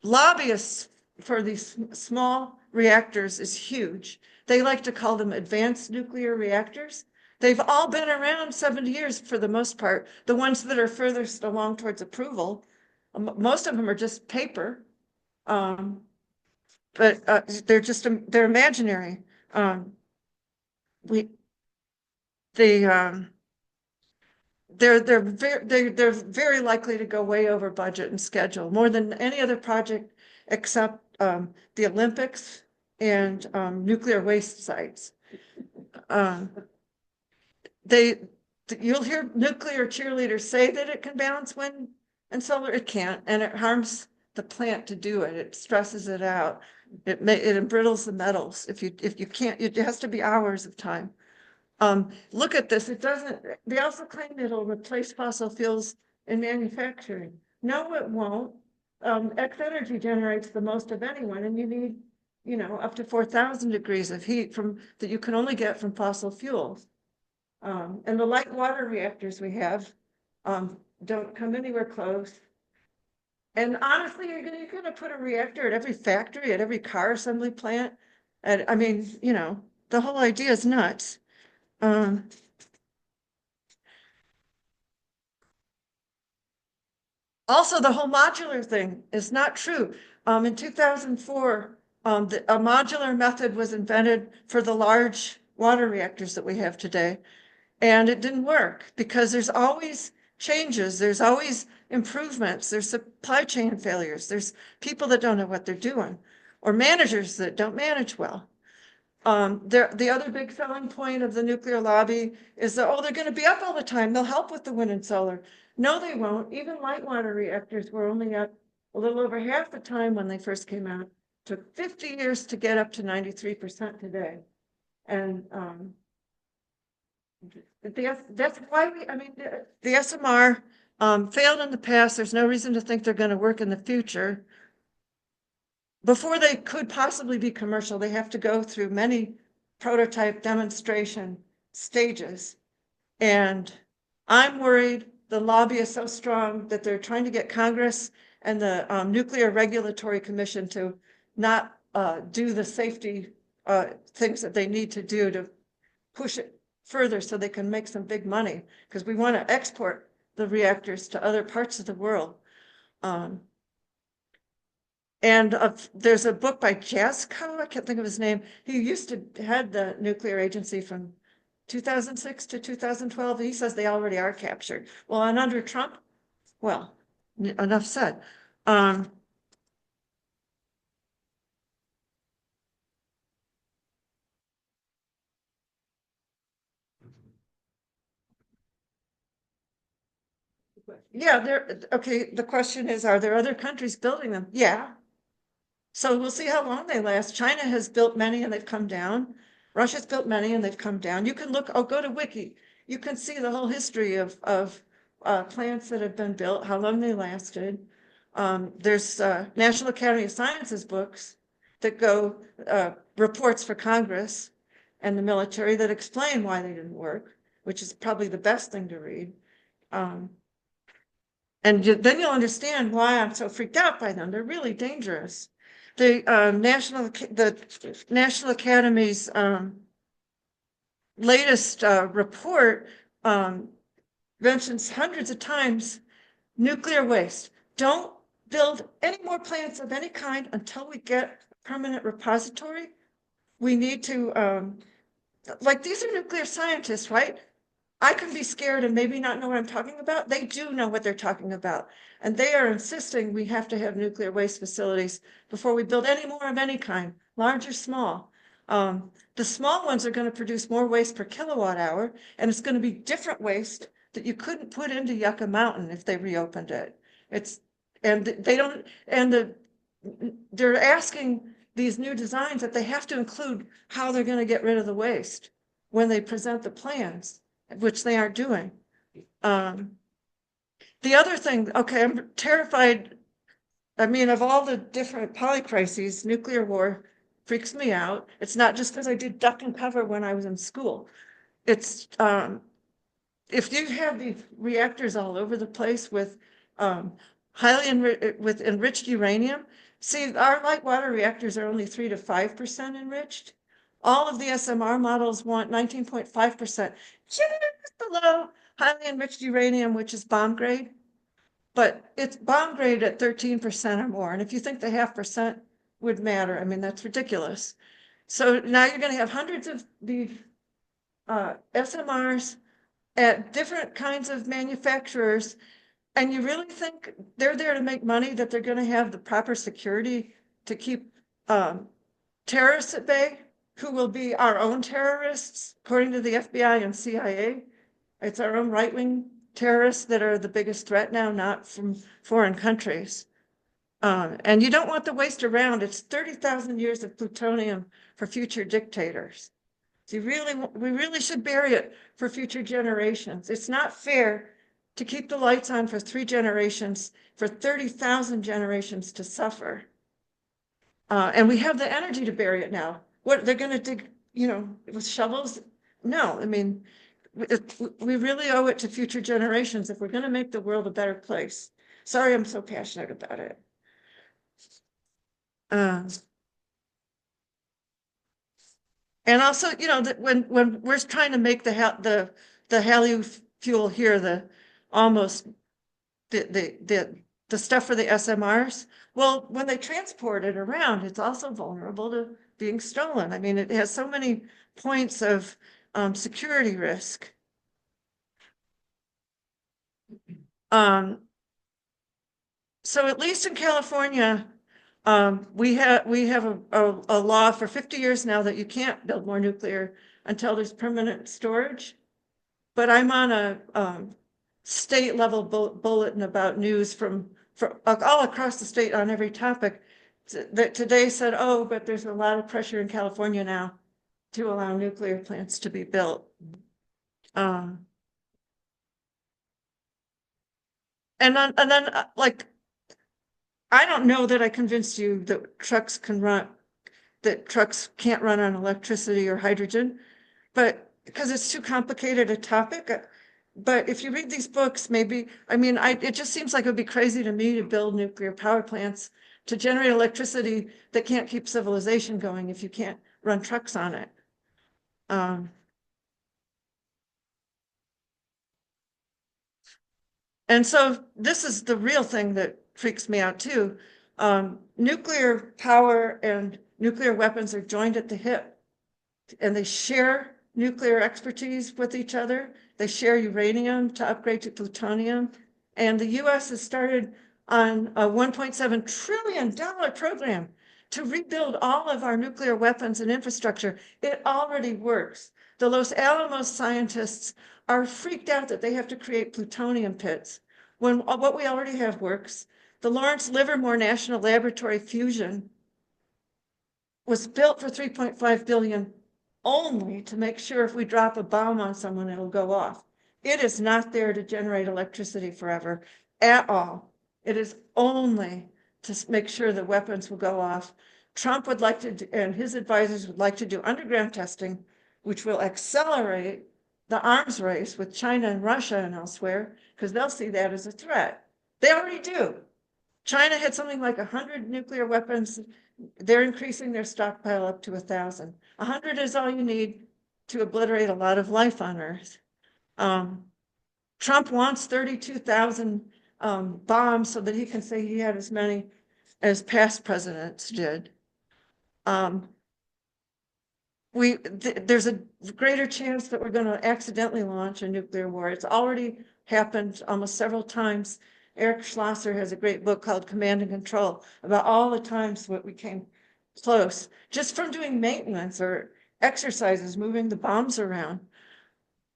lobbyists for these small reactors is huge. They like to call them advanced nuclear reactors. They've all been around 70 years for the most part. The ones that are furthest along towards approval, most of them are just paper, but they're imaginary. They're very likely to go way over budget and schedule, more than any other project except the Olympics and nuclear waste sites. You'll hear nuclear cheerleaders say that it can balance wind and solar. It can't, and it harms the plant to do it. It stresses it out. It embrittles the metals. If you can't, it has to be hours of time. Look at this. It doesn't. They also claim it'll replace fossil fuels in manufacturing. No, it won't. X energy generates the most of anyone, and you need, up to 4,000 degrees of heat that you can only get from fossil fuels. And the light water reactors we have don't come anywhere close. And honestly, you're going to put a reactor at every factory, at every car assembly plant. And I mean, the whole idea is nuts. Also, the whole modular thing is not true. In 2004, a modular method was invented for the large water reactors that we have today. And it didn't work because there's always changes. There's always improvements. There's supply chain failures. There's people that don't know what they're doing, or managers that don't manage well. The other big selling point of the nuclear lobby is that, they're going to be up all the time. They'll help with the wind and solar. No, they won't. Even light water reactors were only up a little over half the time when they first came out. took 50 years to get up to 93% today. And that's why the SMR failed in the past. There's no reason to think they're going to work in the future. Before they could possibly be commercial, they have to go through many prototype demonstration stages. And I'm worried the lobby is so strong that they're trying to get Congress and the Nuclear Regulatory Commission to not do the safety things that they need to do to push it further so they can make some big money, because we want to export the reactors to other parts of the world. There's a book by Jasko, I can't think of his name. He used to head the nuclear agency from 2006 to 2012. He says they already are captured. Well, and under Trump, well, enough said. Yeah, okay, the question is, are there other countries building them? Yeah. So we'll see how long they last. China has built many and they've come down. Russia's built many and they've come down. You can look, go to Wiki. You can see the whole history of plants that have been built, how long they lasted. There's National Academy of Sciences books that go, reports for Congress and the military that explain why they didn't work, which is probably the best thing to read. And then you'll understand why I'm so freaked out by them. They're really dangerous. The National Academy's latest report mentions hundreds of times nuclear waste. Don't build any more plants of any kind until we get a permanent repository. We need to, like, these are nuclear scientists, right? I can be scared and maybe not know what I'm talking about. They do know what they're talking about. And they are insisting we have to have nuclear waste facilities before we build any more of any kind, large or small. The small ones are going to produce more waste per kilowatt hour, and it's going to be different waste that you couldn't put into Yucca Mountain if they reopened it. They're asking these new designs that they have to include how they're going to get rid of the waste when they present the plans, which they aren't doing. The other thing, okay, I'm terrified. I mean, of all the different polycrises, nuclear war freaks me out. It's not just because I did duck and cover when I was in school. It's if you have these reactors all over the place with with enriched uranium. See, our light water reactors are only 3 to 5% enriched. All of the SMR models want 19.5%, just below highly enriched uranium, which is bomb grade. But it's bomb grade at 13% or more. And if you think the 0.5% would matter, I mean, that's ridiculous. So now you're going to have hundreds of these SMRs at different kinds of manufacturers. And you really think they're there to make money, that they're going to have the proper security to keep terrorists at bay, who will be our own terrorists, according to the FBI and CIA. It's our own right-wing terrorists that are the biggest threat now, not from foreign countries. And you don't want the waste around. It's 30,000 years of plutonium for future dictators. So we really should bury it for future generations. It's not fair to keep the lights on for 3 generations, for 30,000 generations to suffer. And we have the energy to bury it now. What, they're going to dig, with shovels? No, I mean, we really owe it to future generations if we're going to make the world a better place. Sorry, I'm so passionate about it. And also, that when we're trying to make the HALEU fuel here, the stuff for the SMRs, well, when they transport it around, it's also vulnerable to being stolen. I mean, it has so many points of security risk. So at least in California, we have a law for 50 years now that you can't build more nuclear until there's permanent storage. But I'm on a state level bulletin about news from all across the state on every topic. that today said, oh, but there's a lot of pressure in California now to allow nuclear plants to be built. Um, and then like, I don't know that I convinced you that trucks can't run on electricity or hydrogen, but because it's too complicated a topic. But if you read these books, maybe, I mean, it just seems like it would be crazy to me to build nuclear power plants to generate electricity that can't keep civilization going if you can't run trucks on it. And so this is the real thing that freaks me out too. Nuclear power and nuclear weapons are joined at the hip, and they share nuclear expertise with each other. They share uranium to upgrade to plutonium. And the US has started on a $1.7 trillion program to rebuild all of our nuclear weapons and infrastructure. It already works. The Los Alamos scientists are freaked out that they have to create plutonium pits when what we already have works. The Lawrence Livermore National Laboratory fusion was built for 3.5 billion only to make sure if we drop a bomb on someone, it'll go off. It is not there to generate electricity forever at all. It is only to make sure the weapons will go off. Trump would like to, and his advisors would like to do underground testing, which will accelerate the arms race with China and Russia and elsewhere, because they'll see that as a threat. They already do. China had something like 100 nuclear weapons. They're increasing their stockpile up to 1,000. 100 is all you need to obliterate a lot of life on Earth. Trump wants 32,000 bombs so that he can say he had as many as past presidents did. There's a greater chance that we're going to accidentally launch a nuclear war. It's already happened almost several times. Eric Schlosser has a great book called Command and Control about all the times what we came close just from doing maintenance or exercises, moving the bombs around.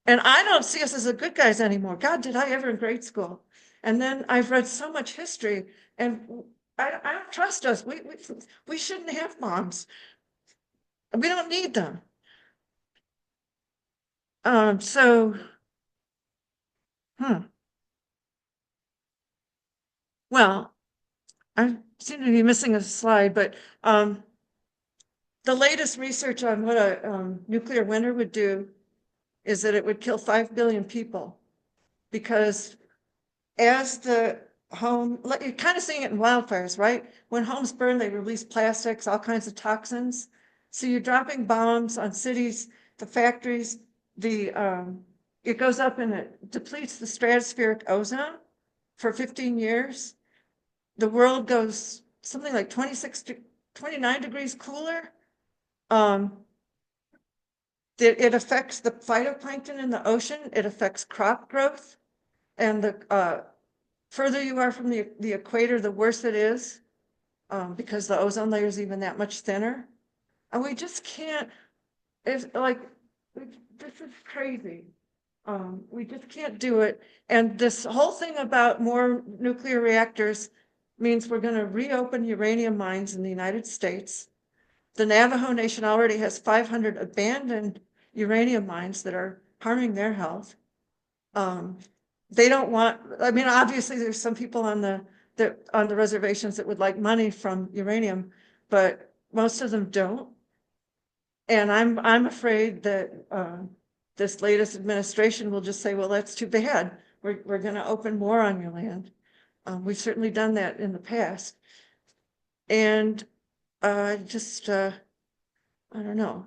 And I don't see us as the good guys anymore. God, did I ever in grade school? And then I've read so much history, and I don't trust us. We shouldn't have bombs. We don't need them. So, well, I seem to be missing a slide, but the latest research on what a nuclear winter would do is that it would kill 5 billion people, because as the you're kind of seeing it in wildfires, right? When homes burn, they release plastics, all kinds of toxins. So you're dropping bombs on cities, the factories, it goes up and it depletes the stratospheric ozone for 15 years. The world goes something like 29 degrees cooler. It affects the phytoplankton in the ocean. It affects crop growth. And the further you are from the equator, the worse it is, because the ozone layer is even that much thinner. And we just can't, it's like, this is crazy. We just can't do it. And this whole thing about more nuclear reactors means we're going to reopen uranium mines in the United States. The Navajo Nation already has 500 abandoned uranium mines that are harming their health. They don't want, I mean, obviously there's some people on the reservations that would like money from uranium, but most of them don't. And I'm afraid that this latest administration will just say, well, that's too bad. We're going to open more on your land. We've certainly done that in the past. And I don't know.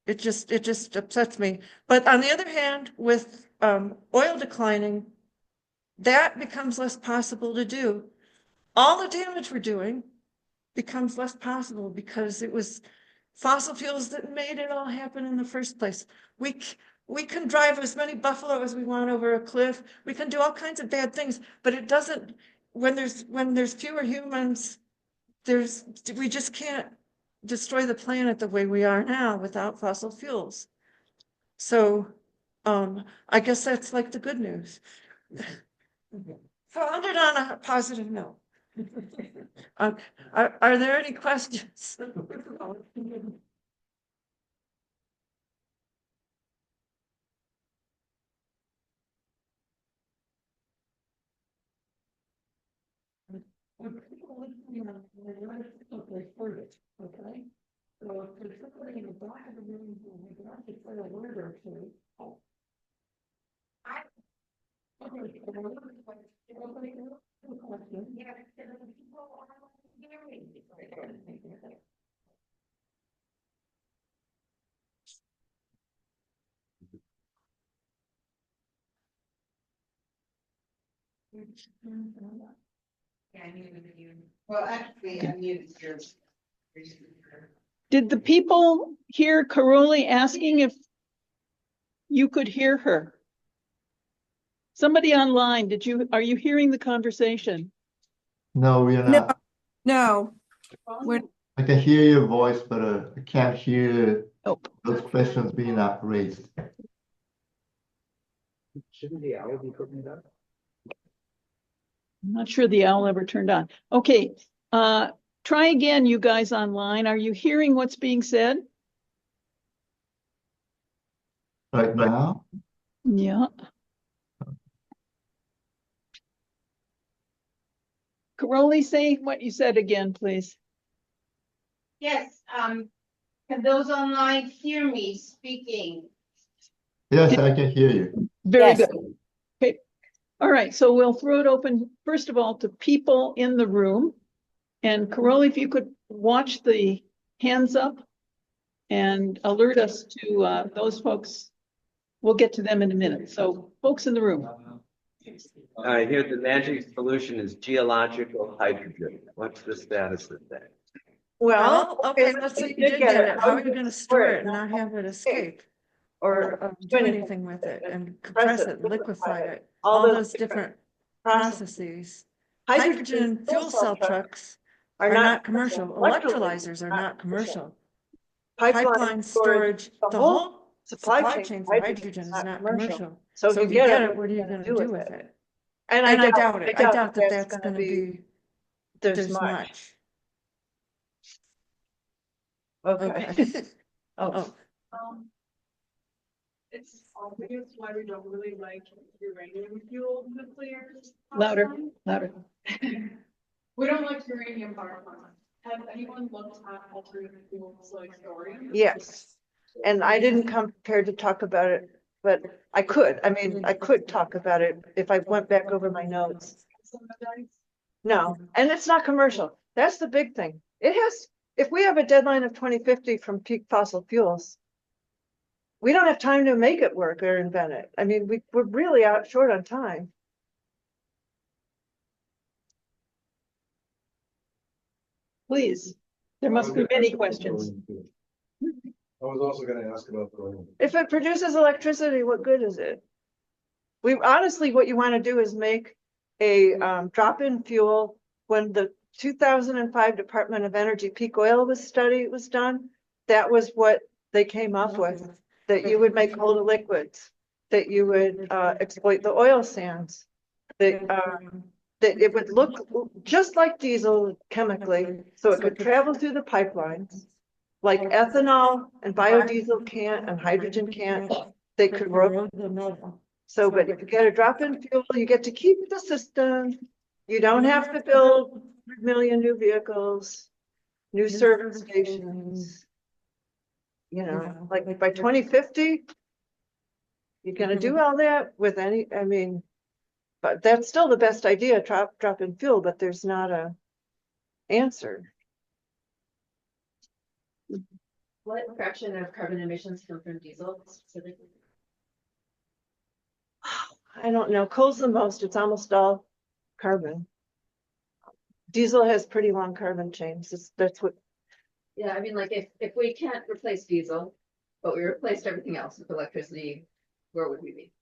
It just upsets me. But on the other hand, with oil declining, that becomes less possible to do. All the damage we're doing becomes less possible because it was fossil fuels that made it all happen in the first place. We can drive as many buffalo as we want over a cliff. We can do all kinds of bad things, but it doesn't, when there's fewer humans, we just can't destroy the planet the way we are now without fossil fuels. So I guess that's like the good news. So I'll end it on a positive note. Are there any questions? Okay. So if there's somebody in the back of the room who would like to say a word or two. Well, actually, I muted yours. Did the people hear Karoli asking if you could hear her? Somebody online, are you hearing the conversation? No, we are not. No, I can hear your voice, but I can't hear Oh, those questions being raised. Shouldn't the owl be putting it up? I'm not sure the owl ever turned on. Okay, try again, you guys online. Are you hearing what's being said? Right now? Yeah. Karoli, say what you said again, please. Yes, can those online hear me speaking? Yes, I can hear you. Very Yes. good. Okay. All right, so we'll throw it open, first of all, to people in the room. And Karoli, if you could watch the hands up and alert us to those folks. We'll get to them in a minute. So folks in the room. I hear the magic solution is geological hydrogen. What's the status of that? Well, okay, let's say you did get it. How are you gonna store it and not have it escape? Or do anything with it and compress it, liquefy it, all those different processes. Hydrogen fuel cell trucks are not commercial. Electrolyzers are not commercial. Pipeline storage, the whole supply chain for hydrogen is not commercial. So if you get it, what are you gonna do with it? And I doubt it. I doubt that that's gonna be this much. Okay. Oh. It's obvious why we don't really like uranium fueled nuclear. Louder, louder. We don't like uranium power plants. Have anyone looked at alternative fuels like thorium? Yes, and I didn't come prepared to talk about it, but I could. I mean, I could talk about it if I went back over my notes. No, and it's not commercial. That's the big thing. If we have a deadline of 2050 from peak fossil fuels, we don't have time to make it work or invent it. I mean, we're really out short on time. Please. There must be many questions. I was also gonna ask about the. If it produces electricity, what good is it? Honestly, what you want to do is make a drop-in fuel. When the 2005 Department of Energy peak oil study was done, that was what they came up with, that you would make coal to liquids, that you would exploit the oil sands, that it would look just like diesel chemically, so it could travel through the pipelines, like ethanol and biodiesel can't and hydrogen can't. They could roll the metal. So, but if you get a drop-in fuel, you get to keep the system. You don't have to build 100 million new vehicles, new service stations. You know, like by 2050, you're gonna do all that with I mean, but that's still the best idea, drop in fuel, but there's not a answer. What fraction of carbon emissions come from diesel specifically? I don't know, coal's the most, it's almost all carbon. Diesel has pretty long carbon chains, that's what. Yeah, I mean, like if we can't replace diesel, but we replaced everything else with electricity, where would we be?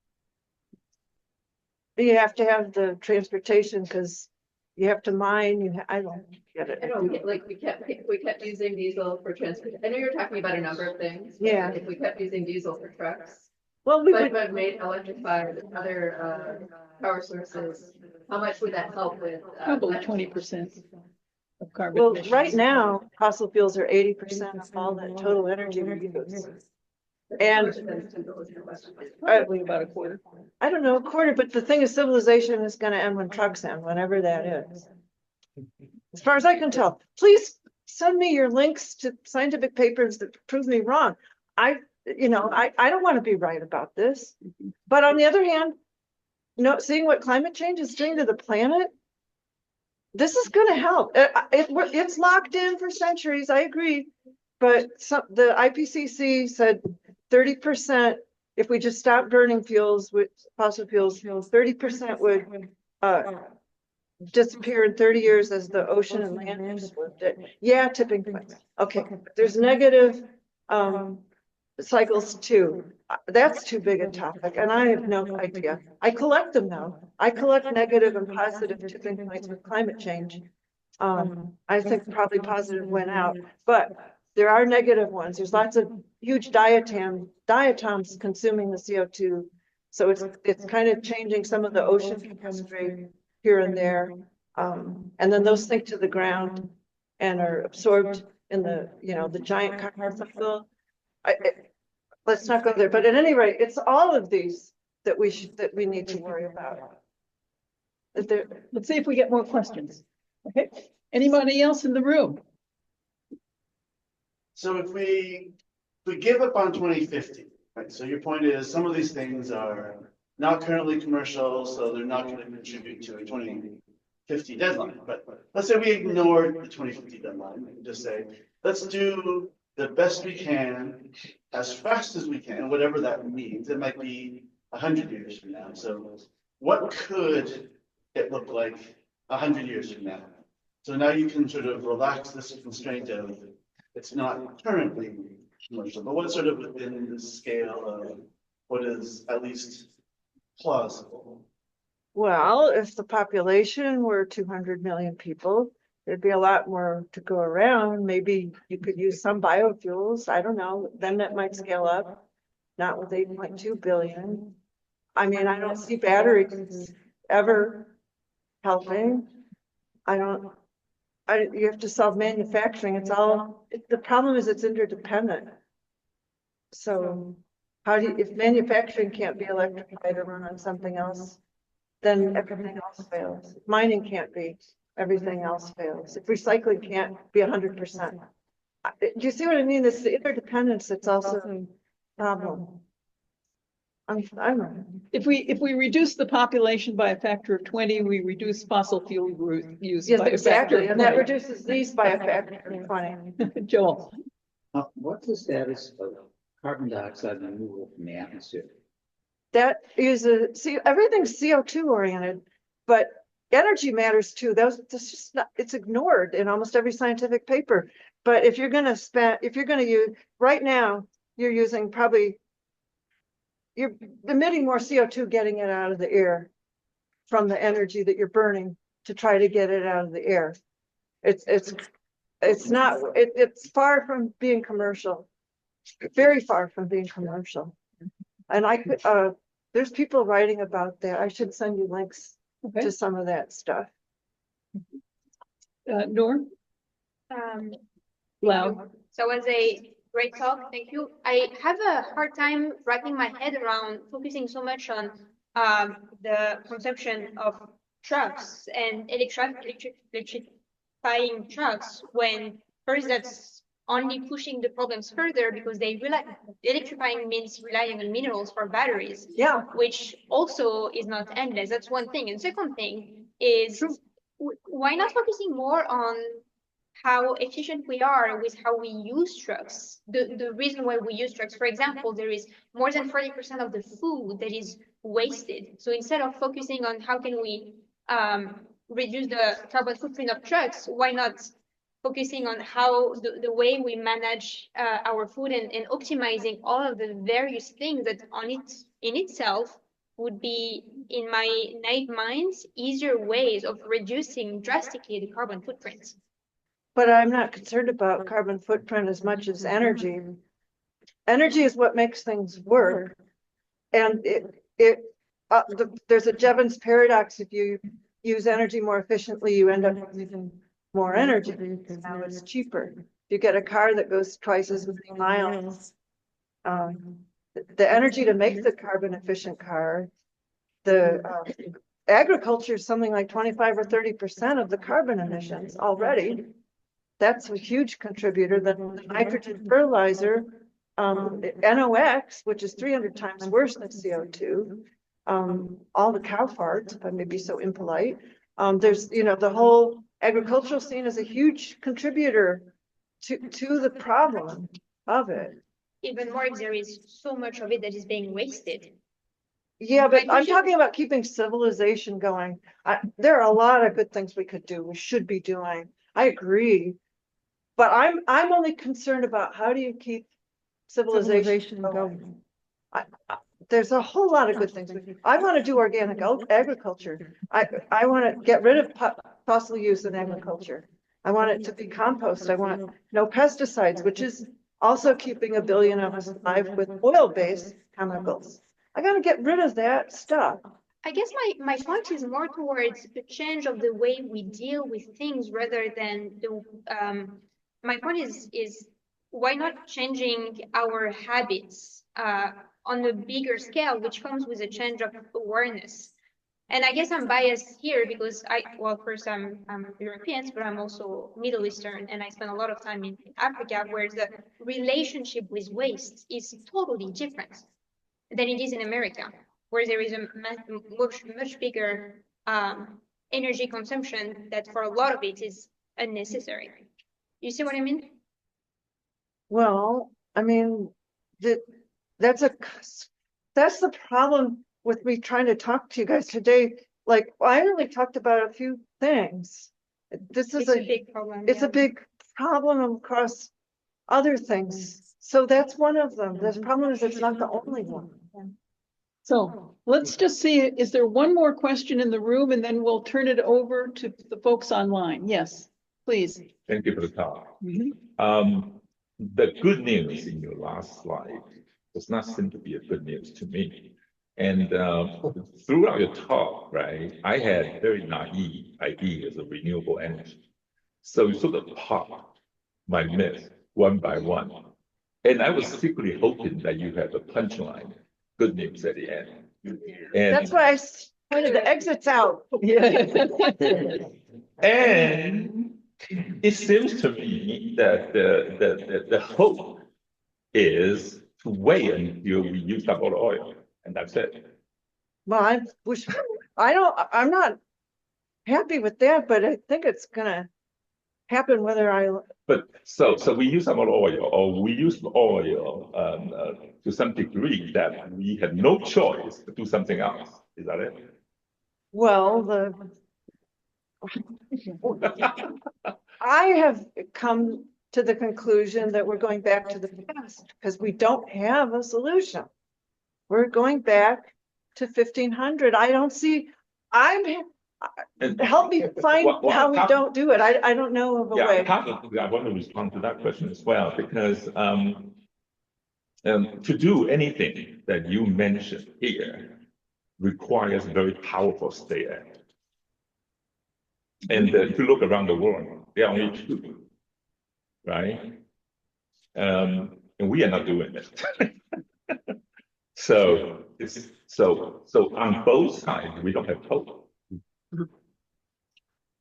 You have to have the transportation, because you have to mine, I don't get it. I don't get, like, if we kept using diesel for transport, I know you're talking about a number of things. Yeah. If we kept using diesel for trucks, Well, we would, but made electrified other power sources How much would that help with? Probably climate change? 20% of carbon Well, emissions. right now, fossil fuels are 80% of all the total energy we use. And Probably about a quarter. I don't know, a quarter, but the thing is civilization is gonna end when trucks end, whenever that is. As far as I can tell, please send me your links to scientific papers that prove me wrong. I don't want to be right about this. But on the other hand, seeing what climate change is doing to the planet, this is gonna help. It's locked in for centuries, I agree. But the IPCC said 30%, if we just stop burning fuels with fossil fuels, 30% would disappear in 30 years as the ocean and land use slipped it. Yeah, tipping points. Okay, there's negative cycles too. That's too big a topic, and I have no idea. I collect them though. I collect negative and positive tipping points with climate change. I think probably positive went out, but there are negative ones. There's lots of huge diatoms consuming the CO2. So it's kind of changing some of the ocean chemistry here and there. And then those sink to the ground and are absorbed in the giant carbon cycle. Let's not go there, but at any rate, it's all of these that we need to worry about. Let's see if we get more questions. Okay, anybody else in the room? So if we give up on 2050, right? So your point is some of these things are not currently commercial, so they're not going to contribute to a 2050 deadline. But let's say we ignore the 2050 deadline and just say, let's do the best we can as fast as we can, whatever that means. It might be 100 years from now. So what could it look like 100 years from now? So now you can sort of relax this constraint of it's not currently commercial, but what's sort of within the scale of what is at least plausible? Well, if the population were 200 million people, there'd be a lot more to go around. Maybe you could use some biofuels. I don't know. Then that might scale up, not with 8.2 billion. I mean, I don't see batteries ever helping. You have to solve manufacturing. The problem is it's interdependent. So if manufacturing can't be electrified or run on something else, then everything else fails. If mining can't be, everything else fails. If recycling can't be 100%. Do you see what I mean? It's the interdependence that's also a problem. If we reduce the population by a factor of 20, we reduce fossil fuel use. Yes, by a factor exactly. of And that 20. reduces these by a factor of 20. Joel. What's the status of carbon dioxide removal from the atmosphere? That is everything's CO2 oriented, but energy matters too. It's ignored in almost every scientific paper. But if you're going to use, right now, you're emitting more CO2 getting it out of the air from the energy that you're burning to try to get it out of the air. It's far from being commercial, very far from being commercial. And there's people writing about that. I should send you links to some of that stuff. Nor? Loud. So it was a great talk. Thank you. I have a hard time wrapping my head around focusing so much on the consumption of trucks and electrifying trucks when first that's only pushing the problems further because electrifying means relying on minerals for batteries. Yeah. Which also is not endless. That's one thing. And second thing is why not focusing more on how efficient we are with how we use trucks. The reason why we use trucks, for example, there is more than 40% of the food that is wasted. So instead of focusing on how can we reduce the carbon footprint of trucks, why not focusing on how the way we manage our food and optimizing all of the various things that in itself would be, in my naive mind, easier ways of reducing drastically the carbon footprint. But I'm not concerned about carbon footprint as much as energy. Energy is what makes things work. And there's a Jevons paradox. If you use energy more efficiently, you end up using more energy because now it's cheaper. If you get a car that goes twice as many miles, the energy to make the carbon efficient car, the agriculture is something like 25 or 30% of the carbon emissions already. That's a huge contributor. The nitrogen fertilizer, NOx, which is 300 times worse than CO2. All the cow farts, if I may be so impolite. There's, the whole agricultural scene is a huge contributor to the problem of it. Even more if there is so much of it that is being wasted. Yeah, but Like, I'm talking about keeping civilization going. There are a lot of good things we could do, we should be doing. I agree. But I'm only concerned about how do you keep civilization going. There's a whole lot of good things. I want to do organic agriculture. I want to get rid of fossil use in agriculture. I want it to be compost. I want no pesticides, which is also keeping 1 billion of us alive with oil-based chemicals. I got to get rid of that stuff. I guess my point is more towards the change of the way we deal with things rather than the my point is why not changing our habits on a bigger scale, which comes with a change of awareness. And I guess I'm biased here because first I'm European, but I'm also Middle Eastern, and I spend a lot of time in Africa, where the relationship with waste is totally different than it is in America, where there is a much bigger energy consumption that for a lot of it is unnecessary. You see what I mean? Well, I mean, that's the problem with me trying to talk to you guys today. Like, I only talked about a few things. This is a big problem. It's a big problem across other things. So that's one of them. The problem is it's not the only one. So let's just see, is there one more question in the room, and then we'll turn it over to the folks online. Yes, please. Thank you for the talk. The good news in your last slide does not seem to be a good news to me. And throughout your talk, right, I had very naive ideas of renewable energy. So you sort of popped my myth one by one. And I was secretly hoping that you had the punchline, good news at the end. And that's why I pointed the exits out. And it seems to me that the hope is to wait until we use up all the oil, and that's it. Well, I'm not happy with that, but I think it's gonna happen whether But so we use up all the oil, or we use oil to some degree that we had no choice to do something else. Is that it? Well, I have come to the conclusion that we're going back to the past because we don't have a solution. We're going back to 1500. I don't see, help me find how we don't do it. I don't know of a way. I want to respond to that question as well, because to do anything that you mentioned here requires very powerful state act. And if you look around the world, there are only two, right? And we are not doing it. So on both sides, we don't have hope.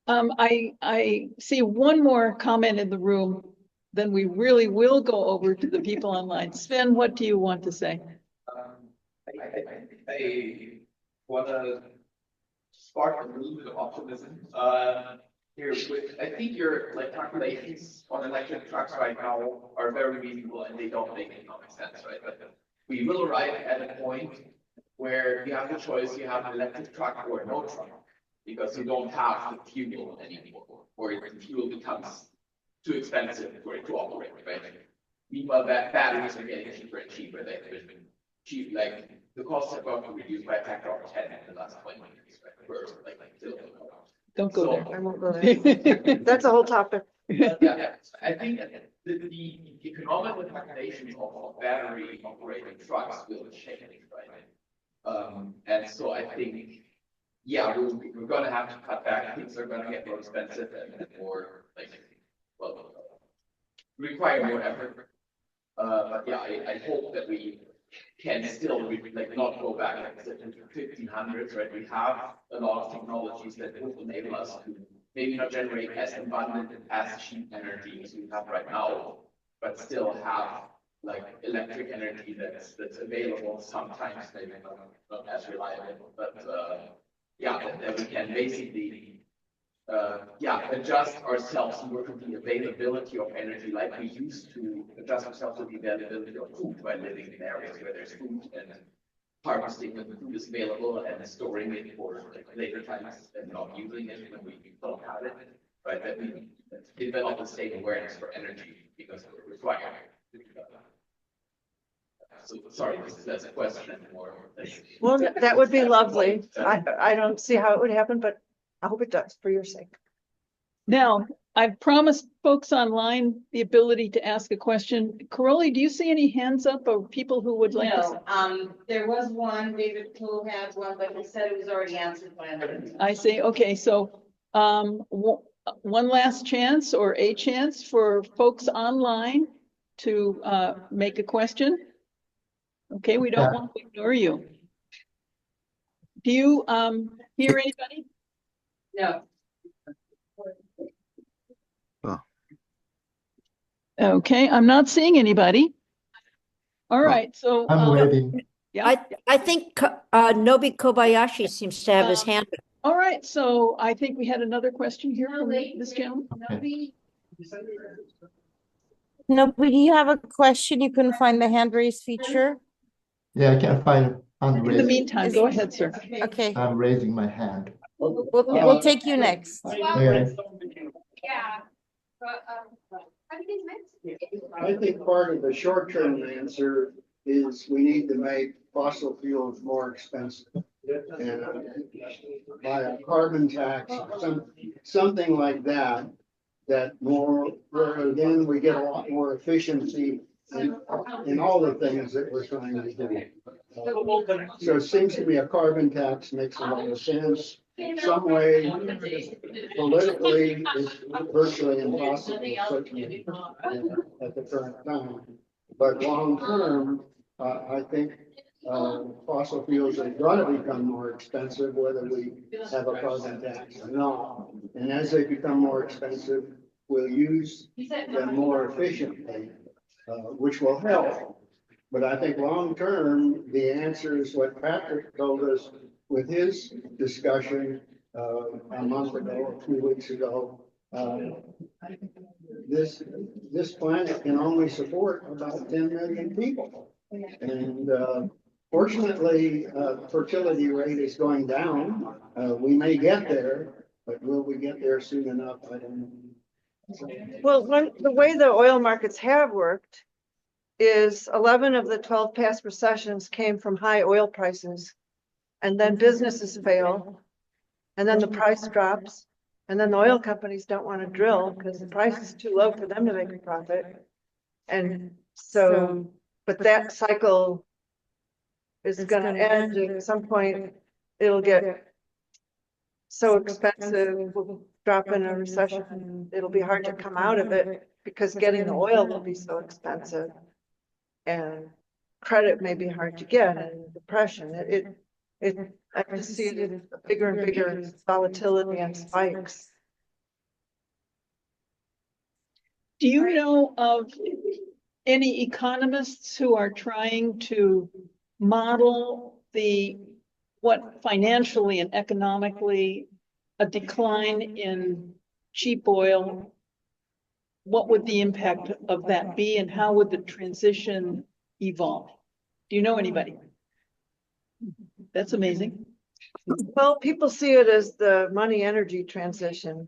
I see one more comment in the room, then we really will go over to the people online. Sven, what do you want to say? I want to spark a little bit of optimism here. I think your calculations on electric trucks right now are very reasonable and they don't make economic sense, right? But we will arrive at a point where you have the choice: you have an electric truck or no truck, because you don't have the fuel anymore, or the fuel becomes too expensive for it to operate, right? Meanwhile, batteries are getting cheaper and cheaper. Like the costs have gone to reduce by a factor of 10 in the last 20 years, right? Don't go there. I won't go there. That's a whole topic. Yeah, I think the economical calculations of battery operated trucks will change, right? And so I think yeah, we're gonna have to cut back. Things are gonna get more expensive and more like, well, require more effort. But yeah, I hope that we can still like not go back like I said into 1500s, right? We have a lot of technologies that will enable us to maybe not generate as abundant and as cheap energy as we have right now, but still have like electric energy that's available, sometimes maybe not as reliable, but yeah, that we can basically yeah, adjust ourselves to work with the availability of energy like we used to adjust ourselves to the availability of food by living in areas where there's food and harvesting when the food is available and storing it for like later times and not using it when we don't have it. Right, that we develop the same awareness for energy because we're required. So sorry, that's a question more. Well, that would be lovely. I don't see how it would happen, but I hope it does for your sake. Now, I've promised folks online the ability to ask a question. Caroli, do you see any hands up of people who would like to? No, there was one, David Tool has one, but he said it was already answered by another. I see. Okay, so one last chance or a chance for folks online to make a question. Okay, we don't want to ignore you. Do you hear anybody? No. Okay, I'm not seeing anybody. All right, so I'm waiting. yeah. I think Nobi Kobayashi seems to have his hand up. All right, so I think we had another question here from this gentleman. Nobody, do you have a question? You couldn't find the hand raise feature? Yeah, I can't find hand In the raise. meantime, go ahead, sir. Okay, I'm raising my hand. we'll take you next. Okay. Yeah. I think part of the short-term answer is we need to make fossil fuels more expensive. And by a carbon tax, something like that, where then we get a lot more efficiency in all the things that we're trying to do. So it seems to me a carbon tax makes a lot of sense. Some way, politically, it's virtually impossible, certainly at the current time. But long term, I think fossil fuels are going to become more expensive, whether we have a carbon tax or not. And as they become more expensive, we'll use them more efficiently, which will help. But I think long term, the answer is what Patrick told us with his discussion a month ago, a few weeks ago. This planet can only support about 10 million people. And fortunately, fertility rate is going down. We may get there, but will we get there soon enough? I don't know. Well, the way the oil markets have worked is 11 of the 12 past recessions came from high oil prices. And then businesses fail. And then the price drops. And then the oil companies don't want to drill because the price is too low for them to make a profit. And so, but that cycle is going to end at some point. It'll get so expensive, we'll drop in a recession. It'll be hard to come out of it because getting the oil will be so expensive. And credit may be hard to get in depression. I just see it as bigger and bigger volatility and spikes. Do you know of any economists who are trying to model what financially and economically a decline in cheap oil? What would the impact of that be, and how would the transition evolve? Do you know anybody? That's amazing. Well, people see it as the money energy transition,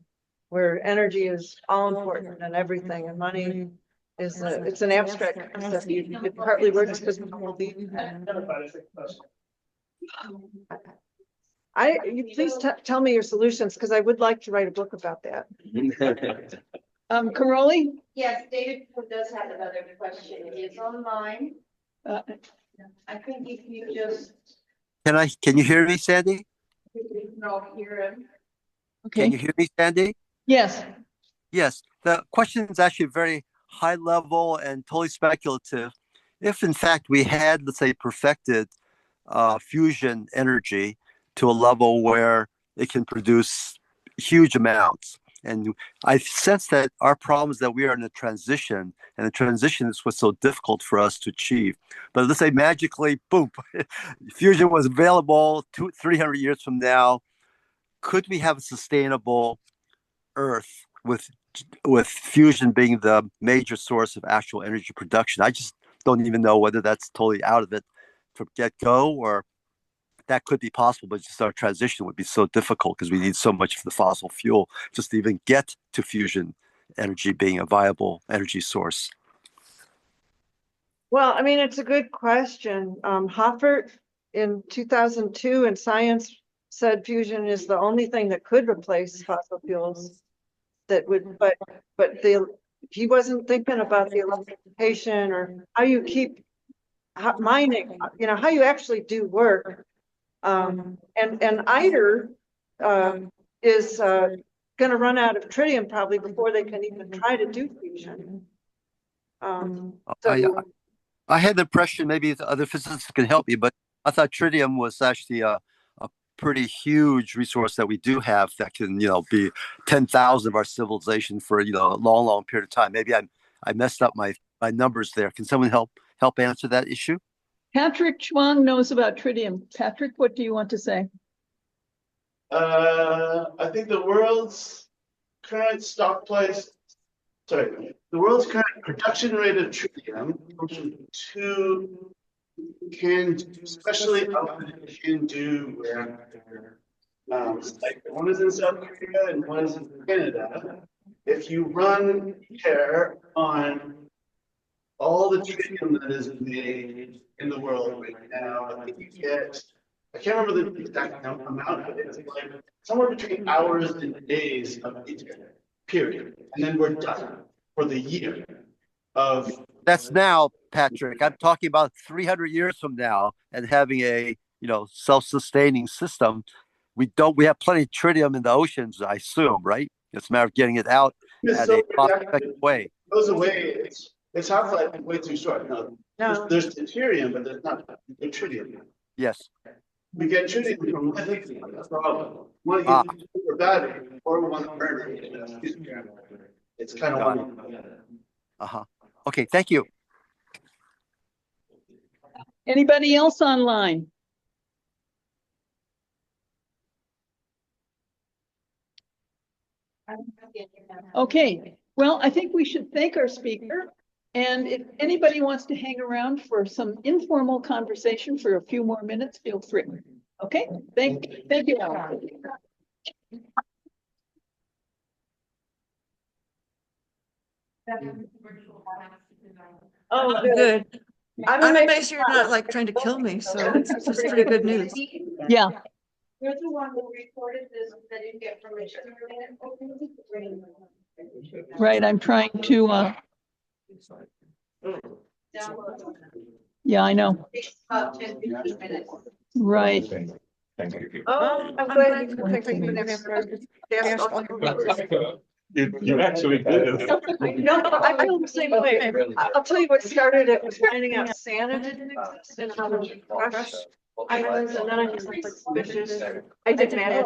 where energy is all important and everything, and money is it's an abstract concept. It partly works because we believe you please tell me your solutions, because I would like to write a book about that. Caroli? Yes, David does have another question. It's online. I think if you just. Can you hear me, Sandy? No, hear him. Okay. Can you hear me, Sandy? Yes. Yes. The question is actually very high level and totally speculative. If in fact we had, let's say, perfected fusion energy to a level where it can produce huge amounts. And I sense that our problem is that we are in a transition, and the transition is what's so difficult for us to achieve. But let's say magically, boom, fusion was available 300 years from now. Could we have a sustainable Earth with fusion being the major source of actual energy production? I just don't even know whether that's totally out of it from get-go, or that could be possible, but just our transition would be so difficult because we need so much of the fossil fuel just to even get to fusion energy being a viable energy source. Well, I mean, it's a good question. Hoffert in 2002 in Science said fusion is the only thing that could replace fossil fuels that would, but he wasn't thinking about the electrification or how you keep mining, how you actually do work. And ITER is going to run out of tritium probably before they can even try to do fusion. I had the impression, maybe the other physicists can help me, but I thought tritium was actually a pretty huge resource that we do have that can, be 10,000 of our civilization for, a long, long period of time. Maybe I messed up my numbers there. Can someone help answer that issue? Patrick Chuang knows about tritium. Patrick, what do you want to say? I think the world's current production rate of tritium especially can do one is in South Korea and one is in Canada. If you run hair on all the tritium that is made in the world right now, I think you get, I can't remember the exact amount, but it's like somewhere between hours and days of each period. And then we're done for the year of. That's now, Patrick. I'm talking about 300 years from now and having a, self-sustaining system. We have plenty of tritium in the oceans, I assume, right? It's a matter of getting it out at a cost-effective way. It goes away. Its half-life is way too short. No. There's deuterium, but there's not tritium. Yes. We get tritium from lithium. That's the problem. One you for battery or we want to burn it. It's kind of one. Okay, thank you. Anybody else online? Okay, well, I think we should thank our speaker. And if anybody wants to hang around for some informal conversation for a few more minutes, feel free. Okay, thank you all. Oh, good. I'm amazed you're not like trying to kill me, so it's pretty good news. Yeah. You're the one who recorded this that didn't get permission. Right, I'm trying to yeah, I know. Right. Thank you. Oh, I'm glad you can take You actually did. No, I feel the same way. I'll tell you what started it was finding out Santa didn't exist and how to crush islands, and then I was like suspicious. I didn't imagine